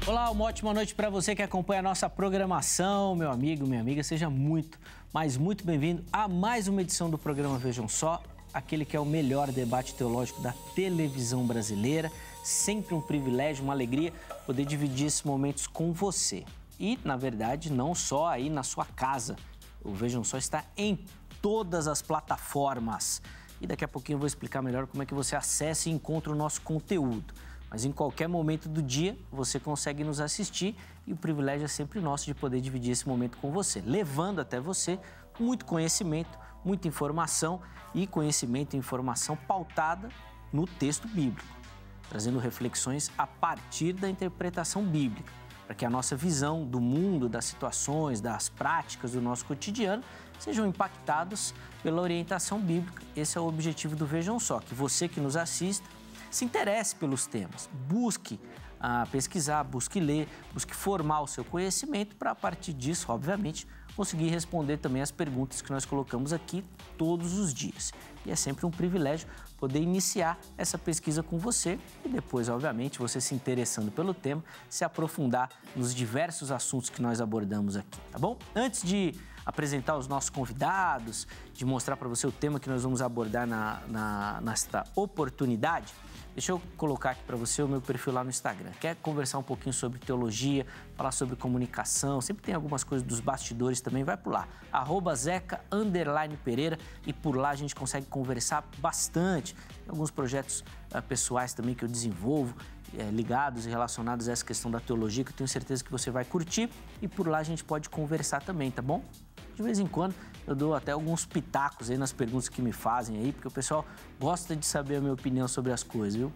Olá, uma ótima noite para você que acompanha a nossa programação, meu amigo, minha amiga. Seja muito, mas muito bem-vindo a mais uma edição do programa Vejam Só, aquele que é o melhor debate teológico da televisão brasileira. Sempre um privilégio, uma alegria poder dividir esses momentos com você. E, na verdade, não só aí na sua casa. O Vejam Só está em todas as plataformas. E daqui a pouquinho eu vou explicar melhor como é que você acessa e encontra o nosso conteúdo. Mas em qualquer momento do dia, você consegue nos assistir e o privilégio é sempre nosso de poder dividir esse momento com você, levando até você muito conhecimento, muita informação e conhecimento e informação pautada no texto bíblico, trazendo reflexões a partir da interpretação bíblica, para que a nossa visão do mundo, das situações, das práticas do nosso cotidiano sejam impactadas pela orientação bíblica. Esse é o objetivo do Vejam Só, que você que nos assista se interesse pelos temas, busque pesquisar, busque ler, busque formar o seu conhecimento para, a partir disso, obviamente, conseguir responder também as perguntas que nós colocamos aqui todos os dias. E é sempre um privilégio poder iniciar essa pesquisa com você e depois, obviamente, você se interessando pelo tema, se aprofundar nos diversos assuntos que nós abordamos aqui, tá bom? Antes de apresentar os nossos convidados, de mostrar para você o tema que nós vamos abordar nesta oportunidade, deixa eu colocar aqui para você o meu perfil lá no Instagram. Quer conversar um pouquinho sobre teologia, falar sobre comunicação, sempre tem algumas coisas dos bastidores também, vai por lá. @zeca_pereira e por lá a gente consegue conversar bastante. Tem alguns projetos pessoais também que eu desenvolvo, ligados e relacionados a essa questão da teologia, que eu tenho certeza que você vai curtir e por lá a gente pode conversar também, tá bom? De vez em quando eu dou até alguns pitacos aí nas perguntas que me fazem aí, porque o pessoal gosta de saber a minha opinião sobre as coisas, viu?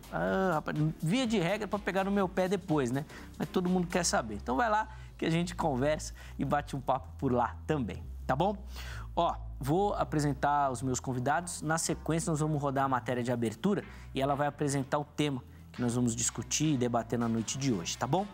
Rapaz, via de regra para pegar no meu pé depois, né? Mas todo mundo quer saber. Então vai lá que a gente conversa e bate um papo por lá também, tá bom? Ó, vou apresentar os meus convidados. Na sequência nós vamos rodar a matéria de abertura e ela vai apresentar o tema que nós vamos discutir e debater na noite de hoje, tá bom?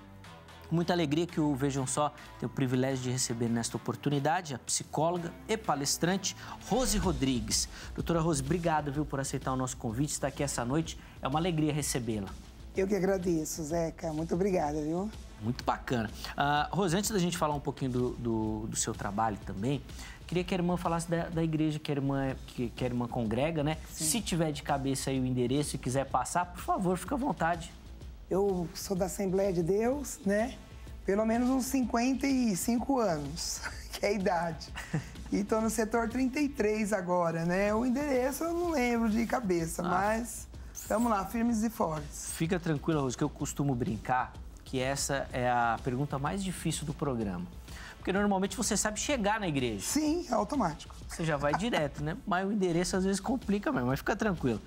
Com muita alegria que o Vejam Só tem o privilégio de receber nesta oportunidade a psicóloga e palestrante Rose Rodrigues. Doutora Rose, obrigado, viu, por aceitar o nosso convite, estar aqui essa noite. É uma alegria recebê-la. Eu que agradeço, Zeca. Muito obrigada, viu? Muito bacana. Rose, antes da gente falar um pouquinho do seu trabalho também, queria que a irmã falasse da igreja que a irmã congrega, né? Sim. Se tiver de cabeça aí o endereço e quiser passar, por favor, fica à vontade. Eu sou da Assembleia de Deus, né? Pelo menos uns 55 anos, que é a idade. E estou no setor 33 agora, né? O endereço eu não lembro de cabeça, mas estamos lá, firmes e fortes. Fica tranquila, Rose, que eu costumo brincar que essa é a pergunta mais difícil do programa. Porque normalmente você sabe chegar na igreja. Sim, é automático. Você já vai direto, né? Mas o endereço às vezes complica mesmo, mas fica tranquilo.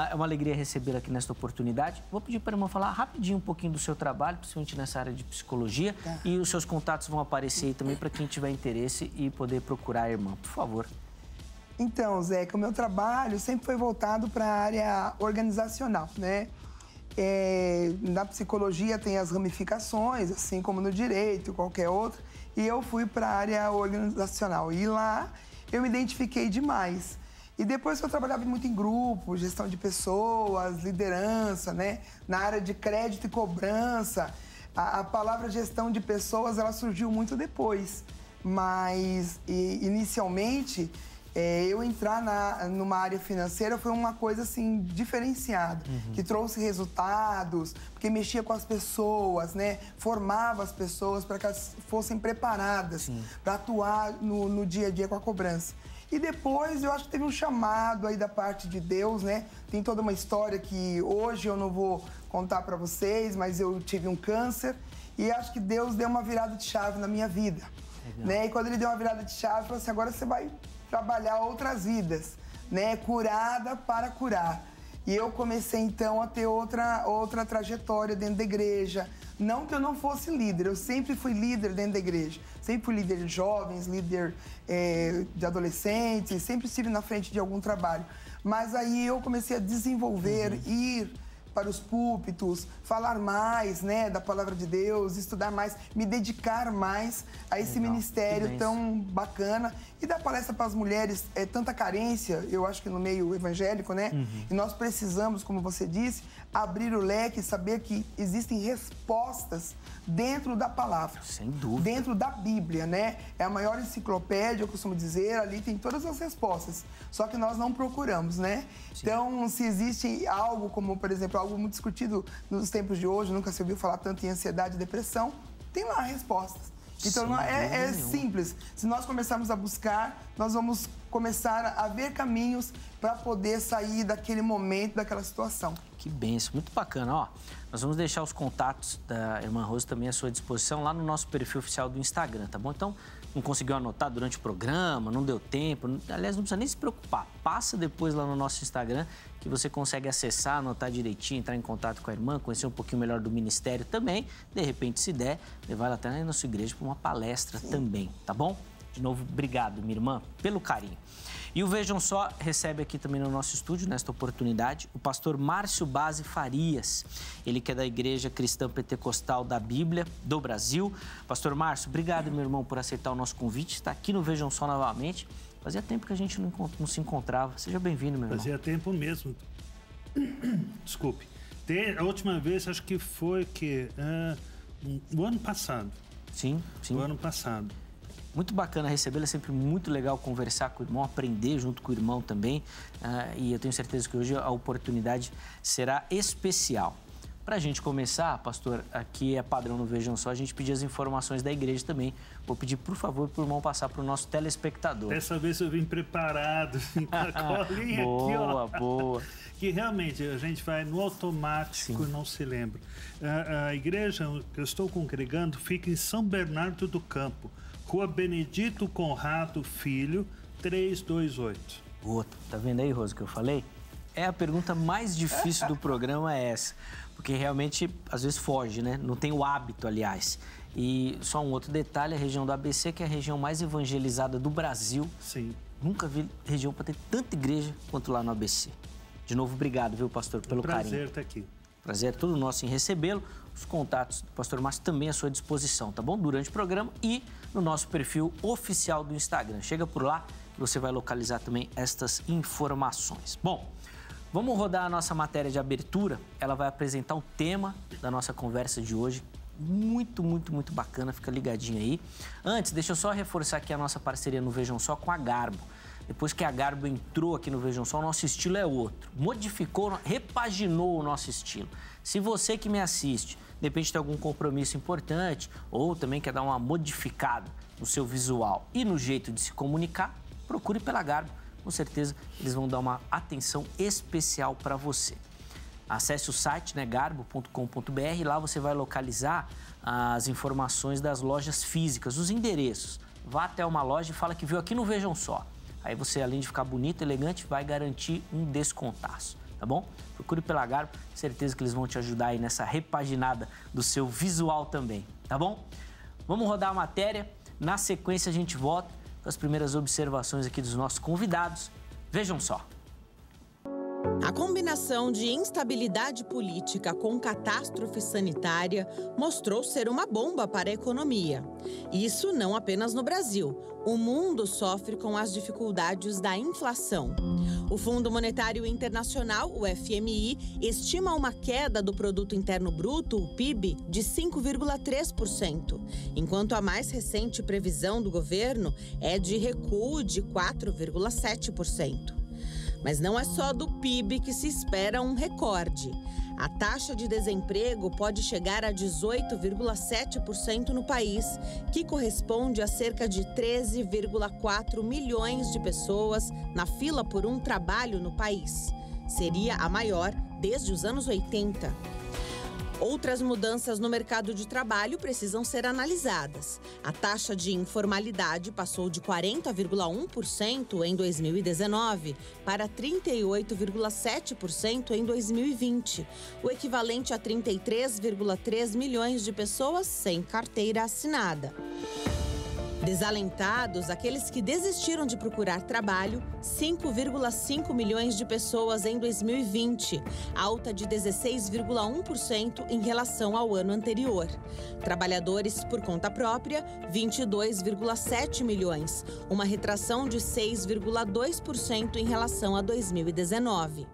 É uma alegria recebê-la aqui nesta oportunidade. Vou pedir para a irmã falar rapidinho um pouquinho do seu trabalho, principalmente nessa área de psicologia. Tá. E os seus contatos vão aparecer aí também para quem tiver interesse e poder procurar a irmã, por favor. Então, Zeca, o meu trabalho sempre foi voltado para a área organizacional, né? Na psicologia tem as ramificações, assim como no direito, qualquer outra. E eu fui para a área organizacional. E lá eu me identifiquei demais. E depois que eu trabalhava muito em grupo, gestão de pessoas, liderança, né? Na área de crédito e cobrança, a palavra gestão de pessoas, ela surgiu muito depois. Mas, inicialmente, eu entrar numa área financeira foi uma coisa, assim, diferenciada. Que trouxe resultados, porque mexia com as pessoas, né? Formava as pessoas para que elas fossem preparadas para atuar no dia a dia com a cobrança. E depois eu acho que teve um chamado aí da parte de Deus, né? Tem toda uma história que hoje eu não vou contar para vocês, mas eu tive um câncer e acho que Deus deu uma virada de chave na minha vida. Né? E quando ele deu uma virada de chave, ele falou assim, agora você vai trabalhar outras vidas, né? Curada para curar. E eu comecei então a ter outra trajetória dentro da igreja. Não que eu não fosse líder, eu sempre fui líder dentro da igreja. Sempre fui líder de jovens, líder de adolescentes, sempre estive na frente de algum trabalho. Mas aí eu comecei a desenvolver, ir para os púlpitos, falar mais, né, da palavra de Deus, estudar mais, me dedicar mais a esse ministério tão bacana. E dar palestra para as mulheres, é tanta carência, eu acho que no meio evangélico, né? E nós precisamos, como você disse, abrir o leque e saber que existem respostas dentro da palavra. Sem dúvida. Dentro da Bíblia, né? É a maior enciclopédia, eu costumo dizer, ali tem todas as respostas. Só que nós não procuramos, né? Sim. Então, se existe algo como, por exemplo, algo muito discutido nos tempos de hoje, nunca se ouviu falar tanto em ansiedade e depressão, tem lá respostas. Então, sim, é simples. Se nós começarmos a buscar, nós vamos começar a ver caminhos para poder sair daquele momento, daquela situação. Que bênção, muito bacana. Ó, nós vamos deixar os contatos da irmã Rose também à sua disposição lá no nosso perfil oficial do Instagram, tá bom? Então, não conseguiu anotar durante o programa, não deu tempo, aliás, não precisa nem se preocupar. Passa depois lá no nosso Instagram que você consegue acessar, anotar direitinho, entrar em contato com a irmã, conhecer um pouquinho melhor do ministério também. De repente, se der, levar ela até na sua igreja para uma palestra também, tá bom? De novo, obrigado, minha irmã, pelo carinho. E o Vejam Só recebe aqui também no nosso estúdio, nesta oportunidade, o pastor Márcio Base Farias. Ele que é da Igreja Cristã Pentecostal da Bíblia do Brasil. Pastor Márcio, obrigado, meu irmão, por aceitar o nosso convite. Está aqui no Vejam Só novamente. Fazia tempo que a gente não se encontrava. Seja bem-vindo, meu irmão. Fazia tempo mesmo. Desculpe. A última vez, acho que foi o ano passado. Sim. O ano passado. Muito bacana recebê-lo, é sempre muito legal conversar com o irmão, aprender junto com o irmão também. E eu tenho certeza que hoje a oportunidade será especial. Para a gente começar, pastor, aqui é padrão no Vejam Só, a gente pedir as informações da igreja também. Vou pedir, por favor, para o irmão passar para o nosso telespectador. Dessa vez eu vim preparado, com a colinha boa, aqui, ó. Boa. Que realmente a gente vai no automático e não se lembra. A igreja que eu estou congregando fica em São Bernardo do Campo, Rua Benedito Conrado Filho, 328. Boa, tá vendo aí, Rose, o que eu falei? É a pergunta mais difícil do programa é essa, porque realmente às vezes foge, né? Não tem o hábito, aliás. E só um outro detalhe, a região do ABC, que é a região mais evangelizada do Brasil. Sim. Nunca vi região para ter tanta igreja quanto lá no ABC. De novo, obrigado, viu, pastor, pelo carinho. Prazer estar aqui. Prazer é todo nosso em recebê-lo. Os contatos do pastor Márcio também à sua disposição, tá bom? Durante o programa e no nosso perfil oficial do Instagram. Chega por lá que você vai localizar também estas informações. Bom, vamos rodar a nossa matéria de abertura. Ela vai apresentar o tema da nossa conversa de hoje. Muito bacana, fica ligadinho aí. Antes, deixa eu só reforçar aqui a nossa parceria no Vejam Só com a Garbo. Depois que a Garbo entrou aqui no Vejam Só, o nosso estilo é outro. Modificou, repaginou o nosso estilo. Se você que me assiste, de repente tem algum compromisso importante ou também quer dar uma modificada no seu visual e no jeito de se comunicar, procure pela Garbo. Com certeza eles vão dar uma atenção especial para você. Acesse o site, né, garbo.com.br, lá você vai localizar as informações das lojas físicas, os endereços. Vá até uma loja e fala que viu aqui no Vejam Só. Aí você, além de ficar bonito, elegante, vai garantir um descontaço, tá bom? Procure pela Garbo, certeza que eles vão te ajudar aí nessa repaginada do seu visual também, tá bom? Vamos rodar a matéria, na sequência a gente volta com as primeiras observações aqui dos nossos convidados. Vejam só. A combinação de instabilidade política com catástrofe sanitária mostrou ser uma bomba para a economia. Isso não apenas no Brasil. O mundo sofre com as dificuldades da inflação. O Fundo Monetário Internacional, o FMI, estima uma queda do Produto Interno Bruto, o PIB, de 5,3%, enquanto a mais recente previsão do governo é de recuo de 4,7%. Mas não é só do PIB que se espera um recorde. A taxa de desemprego pode chegar a 18,7% no país, que corresponde a cerca de 13,4 milhões de pessoas na fila por um trabalho no país. Seria a maior desde os anos 80. Outras mudanças no mercado de trabalho precisam ser analisadas. A taxa de informalidade passou de 40,1% em 2019 para 38,7% em 2020, o equivalente a 33,3 milhões de pessoas sem carteira assinada. Desalentados, aqueles que desistiram de procurar trabalho, 5,5 milhões de pessoas em 2020, alta de 16,1% em relação ao ano anterior. Trabalhadores por conta própria, 22,7 milhões, uma retração de 6,2% em relação a 2019.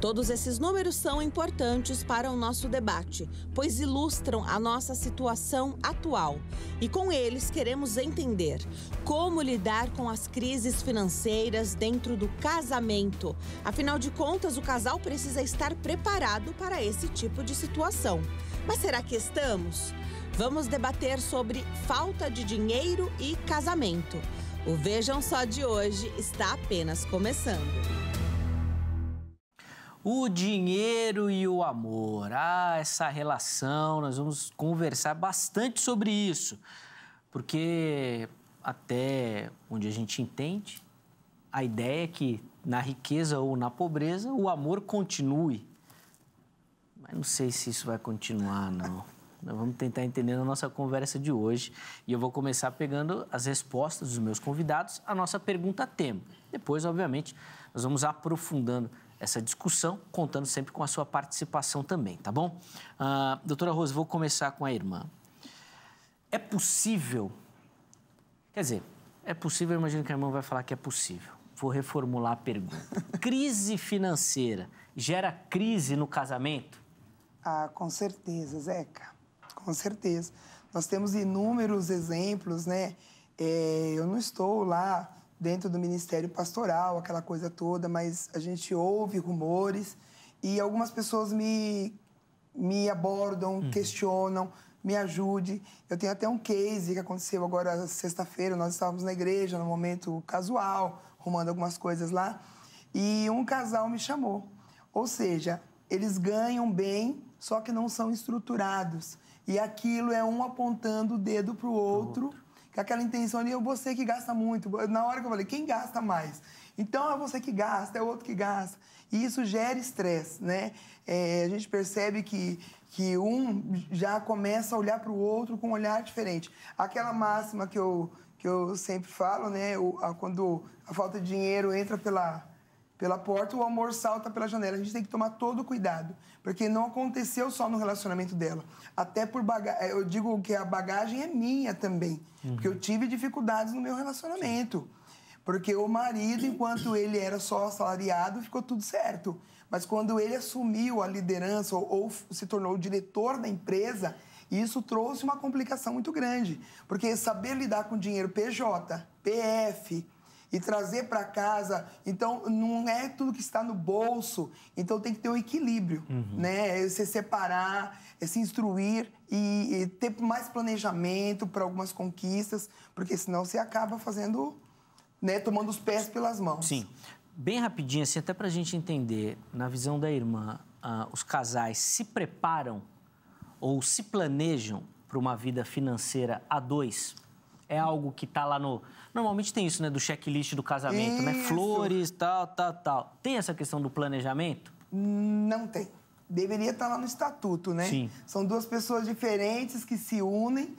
Todos esses números são importantes para o nosso debate, pois ilustram a nossa situação atual. E com eles queremos entender como lidar com as crises financeiras dentro do casamento. Afinal de contas, o casal precisa estar preparado para esse tipo de situação. Mas será que estamos? Vamos debater sobre falta de dinheiro e casamento. O Vejam Só de hoje está apenas começando. O dinheiro e o amor, essa relação, nós vamos conversar bastante sobre isso, porque até onde a gente entende, a ideia é que na riqueza ou na pobreza o amor continue, mas não sei se isso vai continuar, não. Nós vamos tentar entender na nossa conversa de hoje e eu vou começar pegando as respostas dos meus convidados à nossa pergunta tema. Depois, obviamente, nós vamos aprofundando essa discussão, contando sempre com a sua participação também, tá bom? Doutora Rose, vou começar com a irmã. É possível, quer dizer, é possível, eu imagino que a irmã vai falar que é possível. Vou reformular a pergunta. Crise financeira gera crise no casamento? Com certeza, Zeca, com certeza. Nós temos inúmeros exemplos, né? Eu não estou lá dentro do Ministério Pastoral, aquela coisa toda, mas a gente ouve rumores e algumas pessoas me abordam, questionam, me ajudem. Eu tenho até um case que aconteceu agora sexta-feira, nós estávamos na igreja, num momento casual, arrumando algumas coisas lá, e um casal me chamou. Ou seja, eles ganham bem, só que não são estruturados. E aquilo é um apontando o dedo para o outro, com aquela intenção de você que gasta muito. Na hora que eu falei, quem gasta mais? Então, é você que gasta, é o outro que gasta. E isso gera estresse, né? A gente percebe que um já começa a olhar para o outro com um olhar diferente. Aquela máxima que eu sempre falo, né? Quando a falta de dinheiro entra pela porta, o amor salta pela janela. A gente tem que tomar todo cuidado, porque não aconteceu só no relacionamento dela. Até por bagagem, eu digo que a bagagem é minha também, porque eu tive dificuldades no meu relacionamento. Porque o marido, enquanto ele era só assalariado, ficou tudo certo. Mas quando ele assumiu a liderança ou se tornou o diretor da empresa, isso trouxe uma complicação muito grande. Porque saber lidar com dinheiro PJ, PF e trazer para casa, então não é tudo que está no bolso, então tem que ter um equilíbrio, né? Você separar, se instruir e ter mais planejamento para algumas conquistas, porque senão você acaba fazendo, né, tomando os pés pelas mãos. Sim. Bem rapidinho, assim, até para a gente entender, na visão da irmã, os casais se preparam ou se planejam para uma vida financeira a dois? É algo que está lá no... Normalmente tem isso, né? Do checklist do casamento, né? Flores, tal. Tem essa questão do planejamento? Não tem. Deveria estar lá no estatuto, né? Sim. São duas pessoas diferentes que se unem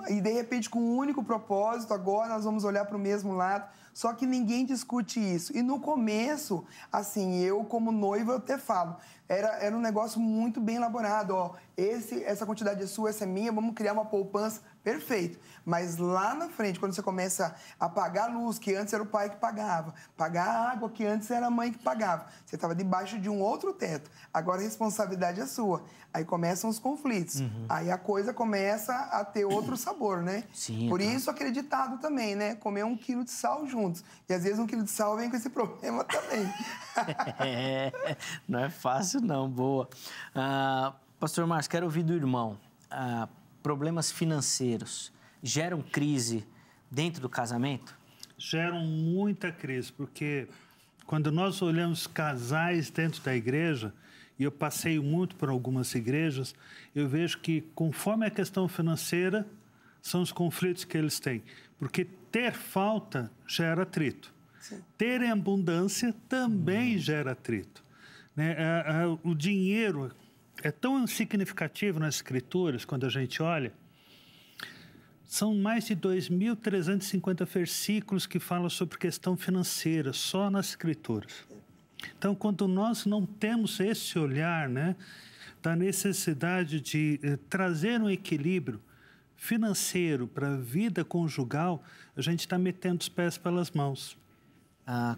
e, de repente, com um único propósito. Agora nós vamos olhar para o mesmo lado. Só que ninguém discute isso. E no começo, assim, eu como noiva, eu até falo, era um negócio muito bem elaborado. Ó, essa quantidade é sua, essa é minha, vamos criar uma poupança. Perfeito. Mas lá na frente, quando você começa a pagar a luz, que antes era o pai que pagava, pagar a água, que antes era a mãe que pagava, você estava debaixo de um outro teto. Agora a responsabilidade é sua. Aí começam os conflitos. Aí a coisa começa a ter outro sabor, né? Sim, por isso aquele ditado também, né? Comer 1 quilo de sal juntos. E às vezes 1 quilo de sal vem com esse problema também. Não é fácil não, boa. Pastor Márcio, quero ouvir do irmão. Problemas financeiros geram crise dentro do casamento? Geram muita crise, porque quando nós olhamos casais dentro da igreja, e eu passeio muito por algumas igrejas, eu vejo que, conforme a questão financeira, são os conflitos que eles têm. Porque ter falta gera atrito. Sim. Ter em abundância também gera atrito. Né? O dinheiro é tão significativo nas Escrituras, quando a gente olha. São mais de 2.350 versículos que falam sobre questão financeira, só nas Escrituras. Então, quando nós não temos esse olhar, né, da necessidade de trazer um equilíbrio financeiro para a vida conjugal, a gente está metendo os pés pelas mãos.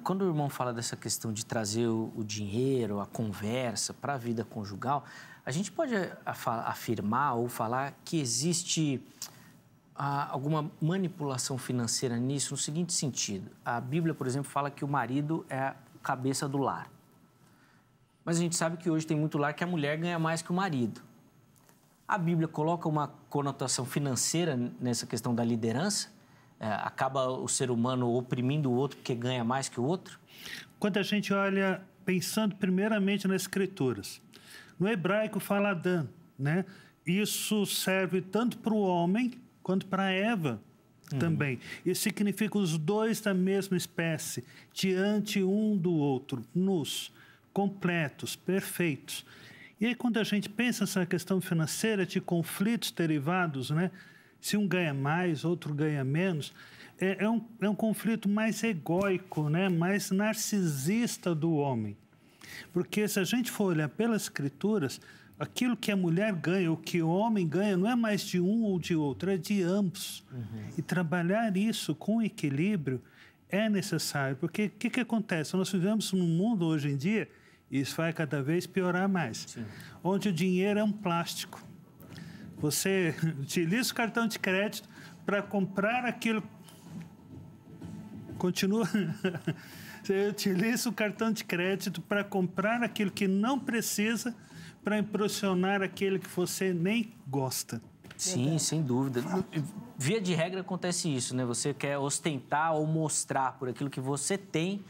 Quando o irmão fala dessa questão de trazer o dinheiro, a conversa para a vida conjugal, a gente pode afirmar ou falar que existe alguma manipulação financeira nisso, no seguinte sentido. A Bíblia, por exemplo, fala que o marido é a cabeça do lar. Mas a gente sabe que hoje tem muito lar que a mulher ganha mais que o marido. A Bíblia coloca uma conotação financeira nessa questão da liderança? Acaba o ser humano oprimindo o outro porque ganha mais que o outro? Quando a gente olha, pensando primeiramente nas Escrituras, no hebraico fala Adão, né? Isso serve tanto para o homem quanto para Eva também. Isso significa os dois da mesma espécie, diante um do outro, nus, completos, perfeitos. E aí, quando a gente pensa nessa questão financeira de conflitos derivados, né? Se um ganha mais, outro ganha menos, é um conflito mais egóico, né? Mais narcisista do homem. Porque se a gente for olhar pelas Escrituras, aquilo que a mulher ganha, o que o homem ganha, não é mais de um ou de outro, é de ambos. E trabalhar isso com equilíbrio é necessário, porque o que acontece? Nós vivemos num mundo hoje em dia, e isso vai cada vez piorar mais, onde o dinheiro é um plástico. Você utiliza o cartão de crédito para comprar aquilo... Continua... Você utiliza o cartão de crédito para comprar aquilo que não precisa para impressionar aquele que você nem gosta. Sim, sem dúvida. Via de regra acontece isso, né? Você quer ostentar ou mostrar por aquilo que você tem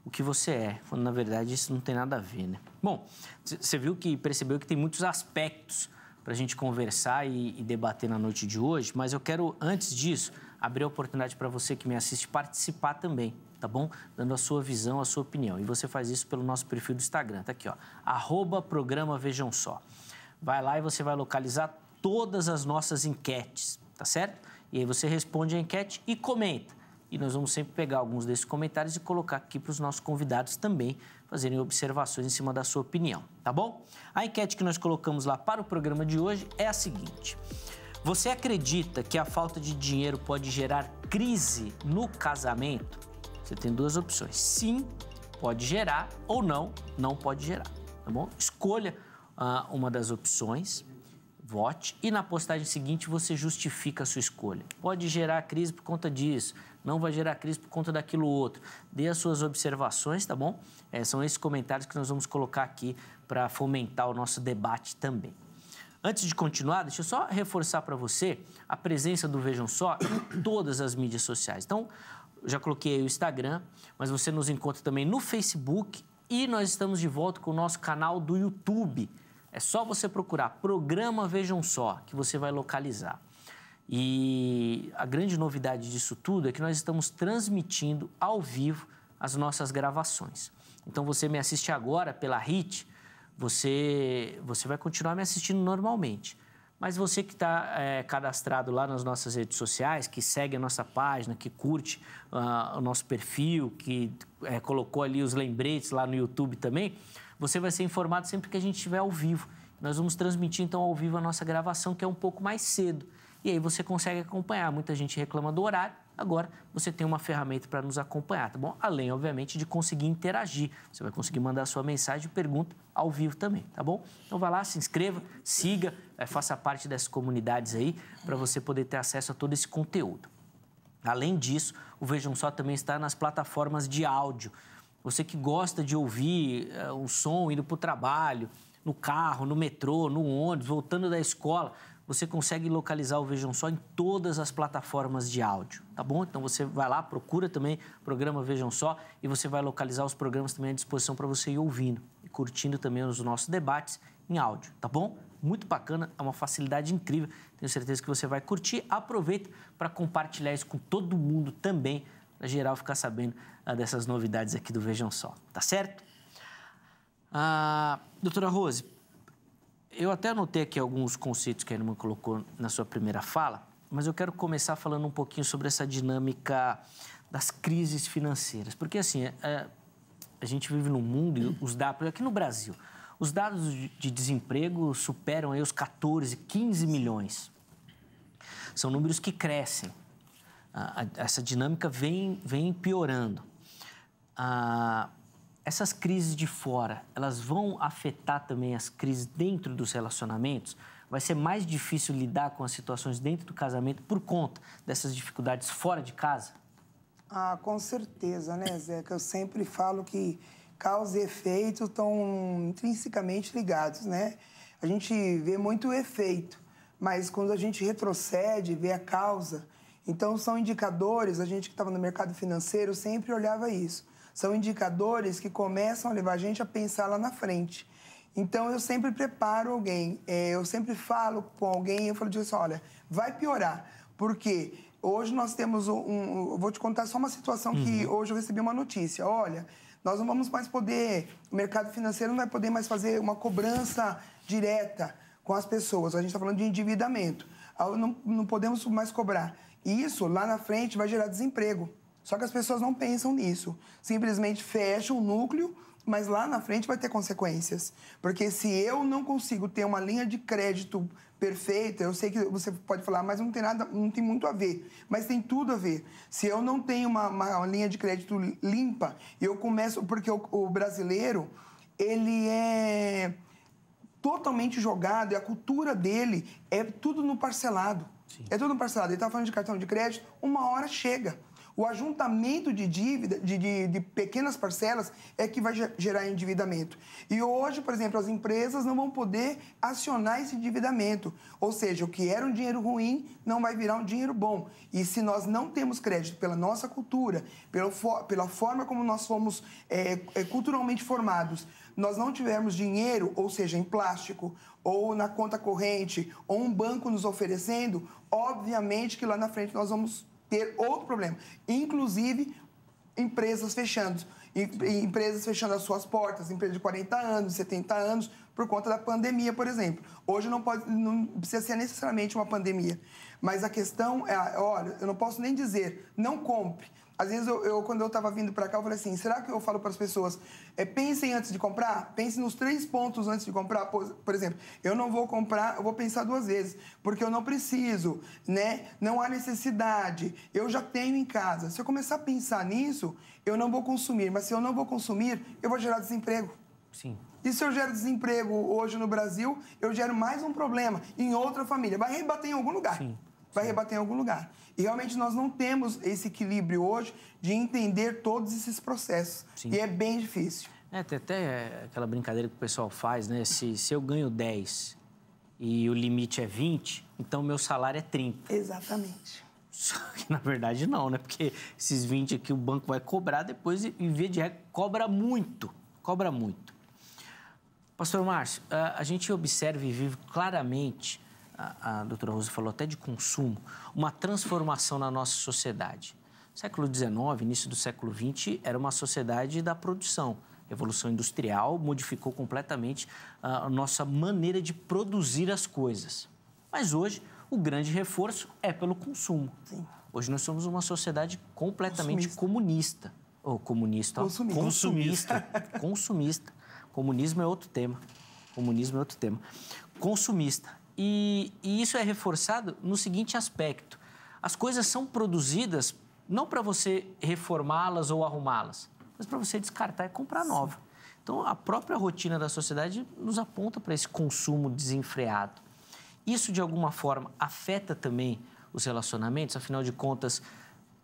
o que você é, quando na verdade isso não tem nada a ver, né? Bom, você percebeu que tem muitos aspectos para a gente conversar e debater na noite de hoje, mas eu quero, antes disso, abrir a oportunidade para você que me assiste participar também, tá bom? Dando a sua visão, a sua opinião. E você faz isso pelo nosso perfil do Instagram, tá aqui, ó, @programa Vejam Só. Vai lá e você vai localizar todas as nossas enquetes, tá certo? E aí você responde a enquete e comenta. E nós vamos sempre pegar alguns desses comentários e colocar aqui para os nossos convidados também fazerem observações em cima da sua opinião, tá bom? A enquete que nós colocamos lá para o programa de hoje é a seguinte: você acredita que a falta de dinheiro pode gerar crise no casamento? Você tem duas opções. Sim, pode gerar, ou não, não pode gerar, tá bom? Escolha uma das opções, vote, e na postagem seguinte você justifica a sua escolha. Pode gerar crise por conta disso, não vai gerar crise por conta daquilo outro. Dê as suas observações, tá bom? São esses comentários que nós vamos colocar aqui para fomentar o nosso debate também. Antes de continuar, deixa eu só reforçar para você a presença do Vejam Só em todas as mídias sociais. Então, já coloquei aí o Instagram, mas você nos encontra também no Facebook e nós estamos de volta com o nosso canal do YouTube. É só você procurar Programa Vejam Só, que você vai localizar. E a grande novidade disso tudo é que nós estamos transmitindo ao vivo as nossas gravações. Então, você me assiste agora pela HIT, você vai continuar me assistindo normalmente. Mas você que está cadastrado lá nas nossas redes sociais, que segue a nossa página, que curte o nosso perfil, que colocou ali os lembretes lá no YouTube também, você vai ser informado sempre que a gente estiver ao vivo. Nós vamos transmitir, então, ao vivo a nossa gravação, que é um pouco mais cedo. E aí você consegue acompanhar. Muita gente reclama do horário, agora você tem uma ferramenta para nos acompanhar, tá bom? Além, obviamente, de conseguir interagir. Você vai conseguir mandar a sua mensagem e pergunta ao vivo também, tá bom? Então vai lá, se inscreva, siga, faça parte dessas comunidades aí para você poder ter acesso a todo esse conteúdo. Além disso, o Vejam Só também está nas plataformas de áudio. Você que gosta de ouvir o som indo para o trabalho, no carro, no metrô, no ônibus, voltando da escola, você consegue localizar o Vejam Só em todas as plataformas de áudio, tá bom? Então você vai lá, procura também o programa Vejam Só e você vai localizar os programas também à disposição para você ir ouvindo e curtindo também os nossos debates em áudio, tá bom? Muito bacana, é uma facilidade incrível, tenho certeza que você vai curtir. Aproveita para compartilhar isso com todo mundo também, para geral ficar sabendo dessas novidades aqui do Vejam Só, tá certo? Doutora Rose, eu até anotei aqui alguns conceitos que a irmã colocou na sua primeira fala mas eu quero começar falando um pouquinho sobre essa dinâmica das crises financeiras. Porque, assim, a gente vive num mundo, e os dados, aqui no Brasil, os dados de desemprego superam aí os 14, 15 milhões. São números que crescem. Essa dinâmica vem piorando. Essas crises de fora, elas vão afetar também as crises dentro dos relacionamentos? Vai ser mais difícil lidar com as situações dentro do casamento por conta dessas dificuldades fora de casa? Com certeza, né, Zeca? Eu sempre falo que causa e efeito estão intrinsecamente ligados, né? A gente vê muito o efeito, mas quando a gente retrocede, vê a causa, então são indicadores, a gente que estava no mercado financeiro sempre olhava isso. São indicadores que começam a levar a gente a pensar lá na frente. Então, eu sempre preparo alguém, eu sempre falo com alguém, eu falo assim, olha, vai piorar, porque hoje nós temos eu vou te contar só uma situação que hoje eu recebi uma notícia, olha, nós não vamos mais poder, o mercado financeiro não vai poder mais fazer uma cobrança direta com as pessoas, a gente está falando de endividamento, não podemos mais cobrar. E isso, lá na frente, vai gerar desemprego. Só que as pessoas não pensam nisso, simplesmente fecham o núcleo, mas lá na frente vai ter consequências. Porque se eu não consigo ter uma linha de crédito perfeita, eu sei que você pode falar, mas não tem nada, não tem muito a ver. Mas tem tudo a ver. Se eu não tenho uma linha de crédito limpa, eu começo... Porque o brasileiro, ele é totalmente jogado, e a cultura dele é tudo no parcelado. Sim. É tudo no parcelado. Ele está falando de cartão de crédito, uma hora chega. O ajuntamento de dívida, de pequenas parcelas, é que vai gerar endividamento. E hoje, por exemplo, as empresas não vão poder acionar esse endividamento. Ou seja, o que era um dinheiro ruim não vai virar um dinheiro bom. E se nós não temos crédito pela nossa cultura, pela forma como nós fomos culturalmente formados, nós não tivermos dinheiro, ou seja, em plástico, ou na conta corrente, ou um banco nos oferecendo, obviamente que lá na frente nós vamos ter outro problema, inclusive empresas fechando as suas portas, empresas de 40 anos, 70 anos, por conta da pandemia, por exemplo. Hoje não precisa ser necessariamente uma pandemia, mas a questão é, olha, eu não posso nem dizer, não compre. Às vezes, quando eu estava vindo para cá, eu falei assim, será que eu falo para as pessoas, pensem antes de comprar? Pensem nos 3 pontos antes de comprar. Por exemplo, eu não vou comprar, eu vou pensar 2 vezes, porque eu não preciso, né? Não há necessidade, eu já tenho em casa. Se eu começar a pensar nisso, eu não vou consumir, mas se eu não vou consumir, eu vou gerar desemprego. Sim. E se eu gero desemprego hoje no Brasil, eu gero mais um problema em outra família. Vai rebater em algum lugar. Sim. Vai rebater em algum lugar. E realmente nós não temos esse equilíbrio hoje de entender todos esses processos. Sim. E é bem difícil. Tem até aquela brincadeira que o pessoal faz, né? Se eu ganho 10 e o limite é 20, então meu salário é 30. Exatamente. Só que, na verdade, não, né? Porque esses 20 aqui o banco vai cobrar depois e, via de regra, cobra muito. Cobra muito. Pastor Márcio, a gente observa e vive claramente... A doutora Rosa falou até de consumo, uma transformação na nossa sociedade. Século XIX, início do século XX, era uma sociedade da produção. A Revolução Industrial modificou completamente a nossa maneira de produzir as coisas. Mas hoje, o grande reforço é pelo consumo. Sim. Hoje nós somos uma sociedade completamente comunista. Ou comunista, consumista. Consumista. Comunismo é outro tema. Consumista. E isso é reforçado no seguinte aspecto. As coisas são produzidas não para você reformá-las ou arrumá-las, mas para você descartar e comprar nova. Então, a própria rotina da sociedade nos aponta para esse consumo desenfreado. Isso, de alguma forma, afeta também os relacionamentos? Afinal de contas,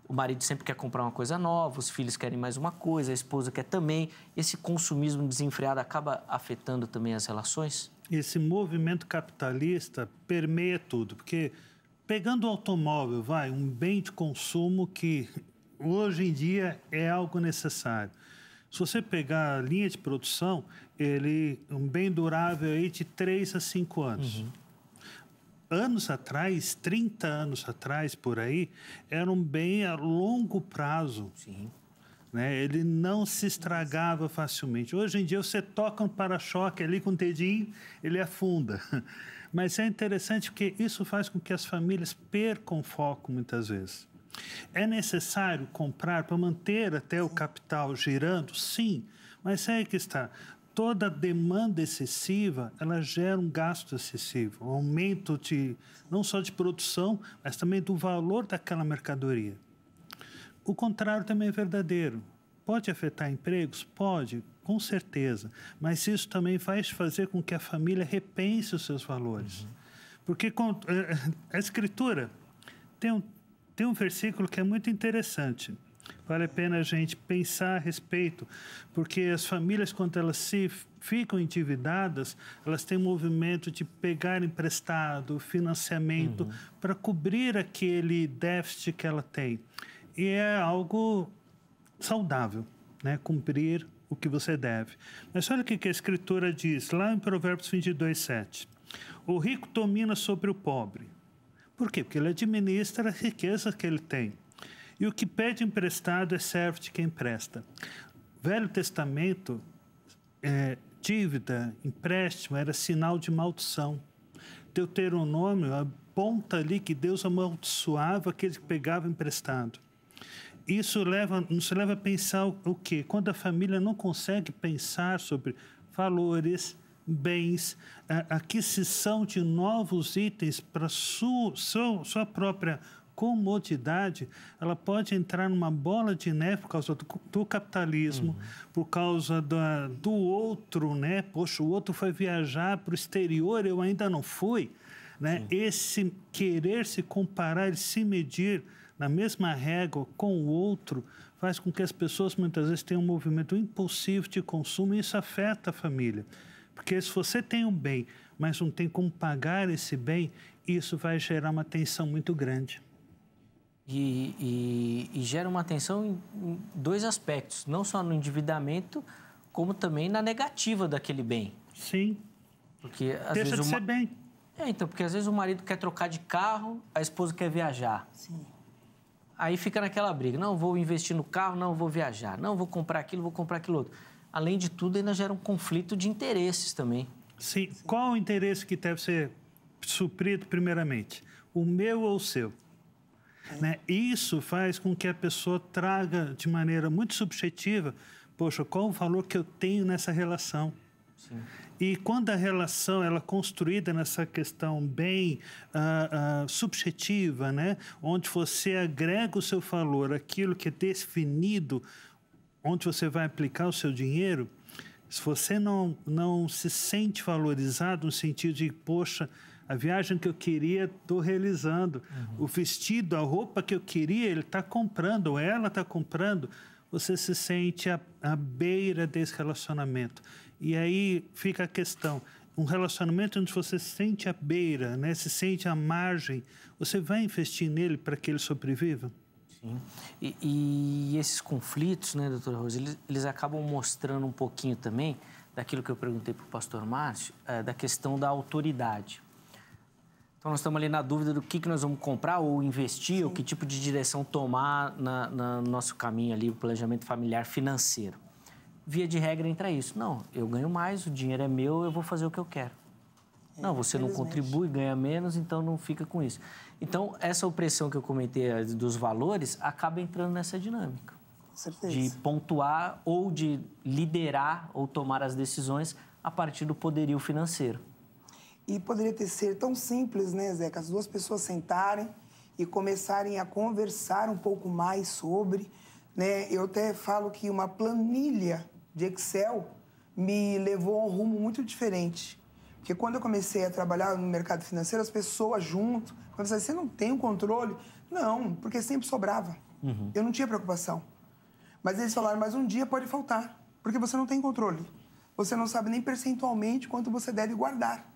o marido sempre quer comprar uma coisa nova, os filhos querem mais uma coisa, a esposa quer também. Esse consumismo desenfreado acaba afetando também as relações? Esse movimento capitalista permeia tudo, porque pegando o automóvel, um bem de consumo que hoje em dia é algo necessário. Se você pegar a linha de produção, um bem durável aí de 3 a 5 anos. Uhum. Anos atrás, 30 anos atrás, por aí, era um bem a longo prazo. Sim. né? Ele não se estragava facilmente. Hoje em dia, você toca um para-choque ali com o dedinho, ele afunda. Mas é interessante porque isso faz com que as famílias percam foco muitas vezes. É necessário comprar para manter até o capital girando? Sim, mas é aí que está. Toda demanda excessiva, ela gera um gasto excessivo, um aumento não só de produção, mas também do valor daquela mercadoria. O contrário também é verdadeiro. Pode afetar empregos? Pode, com certeza. Mas isso também vai fazer com que a família repense os seus valores. Porque a Escritura tem um versículo que é muito interessante. Vale a pena a gente pensar a respeito, porque as famílias, quando elas ficam endividadas, elas têm um movimento de pegar emprestado, financiamento, para cobrir aquele déficit que ela tem. E é algo saudável, né? Cumprir o que você deve. Mas olha o que a Escritura diz, lá em Provérbios 22:7. O rico domina sobre o pobre. Por quê? Porque ele administra a riqueza que ele tem. E o que pede emprestado é servo de quem presta. Velho Testamento, dívida, empréstimo, era sinal de maldição. Deuteronômio aponta ali que Deus amaldiçoava aqueles que pegavam emprestado. Isso nos leva a pensar o quê? Quando a família não consegue pensar sobre valores, bens, a aquisição de novos itens para sua própria comodidade, ela pode entrar numa bola de neve por causa do capitalismo, por causa do outro, né? Poxa, o outro foi viajar para o exterior, eu ainda não fui, né? Esse querer se comparar e se medir na mesma régua com o outro faz com que as pessoas muitas vezes tenham um movimento impulsivo de consumo e isso afeta a família. Porque se você tem um bem, mas não tem como pagar esse bem, isso vai gerar uma tensão muito grande. E gera uma tensão em dois aspectos, não só no endividamento, como também na negativa daquele bem. Sim. Porque às Deixa vezes de ser bem. Então, porque às vezes o marido quer trocar de carro, a esposa quer viajar. Sim. Aí fica naquela briga, não, vou investir no carro, não, vou viajar, não, vou comprar aquilo, vou comprar aquilo outro. Além de tudo, ainda gera um conflito de interesses também. Sim. Qual o interesse que deve ser suprido primeiramente? O meu ou o seu? Né? Isso faz com que a pessoa traga de maneira muito subjetiva, poxa, qual o valor que eu tenho nessa relação? Sim. E quando a relação ela é construída nessa questão bem subjetiva, né? Onde você agrega o seu valor, aquilo que é definido, onde você vai aplicar o seu dinheiro, se você não se sente valorizado no sentido de, poxa, a viagem que eu queria, estou realizando. O vestido, a roupa que eu queria, ele está comprando, ou ela está comprando. Você se sente à beira desse relacionamento. E aí fica a questão, um relacionamento onde você se sente à beira, né? Se sente à margem, você vai investir nele para que ele sobreviva? Sim. E esses conflitos, né, doutora Rose, eles acabam mostrando um pouquinho também daquilo que eu perguntei para o pastor Márcio, da questão da autoridade. Então, nós estamos ali na dúvida do que nós vamos comprar ou investir, ou que tipo de direção tomar no nosso caminho ali, o planejamento familiar financeiro. Via de regra, entra isso. Não, eu ganho mais, o dinheiro é meu, eu vou fazer o que eu quero. Não, você não contribui, ganha menos, então não fica com isso. Então, essa opressão que eu comentei dos valores acaba entrando nessa dinâmica. Com certeza. De pontuar ou de liderar ou tomar as decisões a partir do poderio financeiro. E poderia ser tão simples, né, Zeca? As duas pessoas sentarem e começarem a conversar um pouco mais sobre, né? Eu até falo que uma planilha de Excel me levou a um rumo muito diferente. Porque quando eu comecei a trabalhar no mercado financeiro, as pessoas junto, quando você não tem o controle, não, porque sempre sobrava. Eu não tinha preocupação. Mas eles falaram, mas um dia pode faltar, porque você não tem controle. Você não sabe nem percentualmente quanto você deve guardar.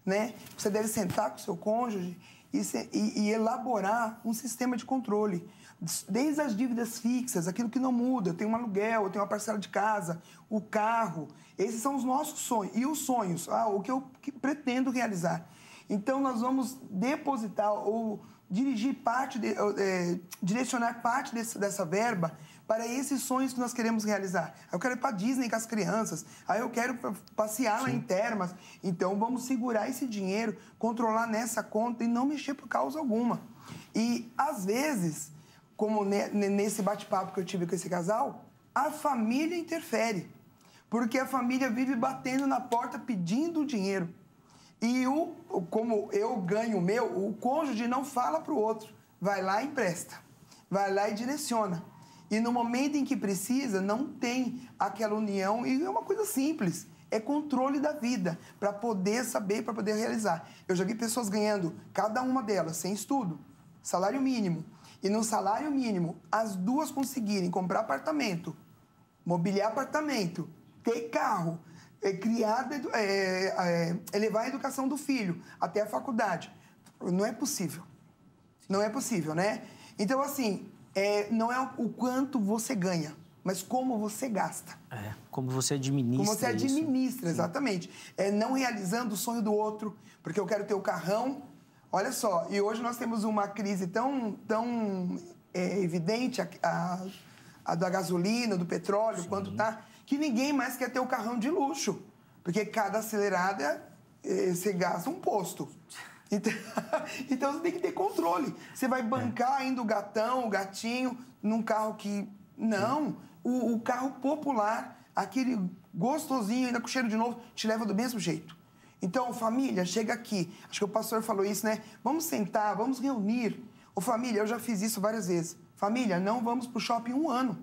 Né? Você deve sentar com o seu cônjuge e elaborar um sistema de controle. Desde as dívidas fixas, aquilo que não muda. Eu tenho um aluguel, eu tenho uma parcela de casa, o carro. Esses são os nossos sonhos. E os sonhos, o que eu pretendo realizar. Então, nós vamos depositar ou dirigir direcionar parte dessa verba para esses sonhos que nós queremos realizar. Eu quero ir para Disney com as crianças, aí eu quero passear lá em Termas. Então, vamos segurar esse dinheiro, controlar nessa conta e não mexer por causa alguma. E, às vezes, como nesse bate-papo que eu tive com esse casal, a família interfere. Porque a família vive batendo na porta pedindo dinheiro. E como eu ganho o meu, o cônjuge não fala para o outro. Vai lá e empresta. Vai lá e direciona. E no momento em que precisa, não tem aquela união. E é uma coisa simples. É controle da vida. Para poder saber, para poder realizar. Eu já vi pessoas ganhando, cada uma delas, sem estudo, salário mínimo. E no salário mínimo, as duas conseguirem comprar apartamento, mobiliar apartamento, ter carro, elevar a educação do filho até a faculdade. Não é possível. Não é possível, né? Então, assim, não é o quanto você ganha, mas como você gasta. Como você administra. Como você administra, isso. Exatamente. Não realizando o sonho do outro, porque eu quero ter o carrão. Olha só, e hoje nós temos uma crise tão evidente, a da gasolina, do petróleo, quanto tá, que ninguém mais quer ter o carrão de luxo. Porque cada acelerada você gasta um posto. Então você tem que ter controle. Você vai bancar ainda o gatinho, num carro que... Não, o carro popular, aquele gostosinho, ainda com cheiro de novo, te leva do mesmo jeito. Então, família, chega aqui. Acho que o pastor falou isso, né? Vamos sentar, vamos reunir. Ô, família, eu já fiz isso várias vezes. Família, não vamos pro shopping 1 ano.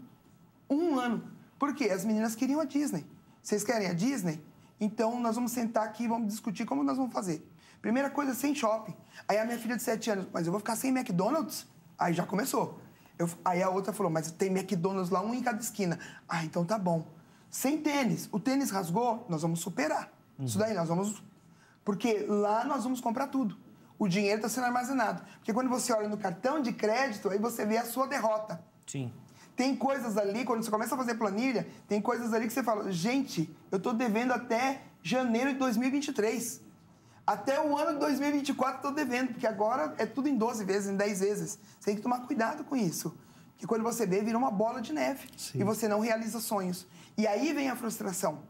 1 ano. Por quê? As meninas queriam a Disney. Vocês querem a Disney? Então, nós vamos sentar aqui e vamos discutir como nós vamos fazer. Primeira coisa, sem shopping. Aí a minha filha de 7 anos, mas eu vou ficar sem McDonald's? Aí já começou. Aí a outra falou, mas tem McDonald's lá, um em cada esquina. Ah, então tá bom. Sem tênis. O tênis rasgou, nós vamos superar. Isso daí nós vamos... Porque lá nós vamos comprar tudo. O dinheiro está sendo armazenado. Porque quando você olha no cartão de crédito, aí você vê a sua derrota. Sim. Tem coisas ali, quando você começa a fazer planilha, tem coisas ali que você fala, gente, eu estou devendo até janeiro de 2023. Até o ano de 2024 estou devendo, porque agora é tudo em 12 vezes, em 10 vezes. Você tem que tomar cuidado com isso. Porque quando você vê, vira uma bola de neve. Sim. E você não realiza sonhos. E aí vem a frustração.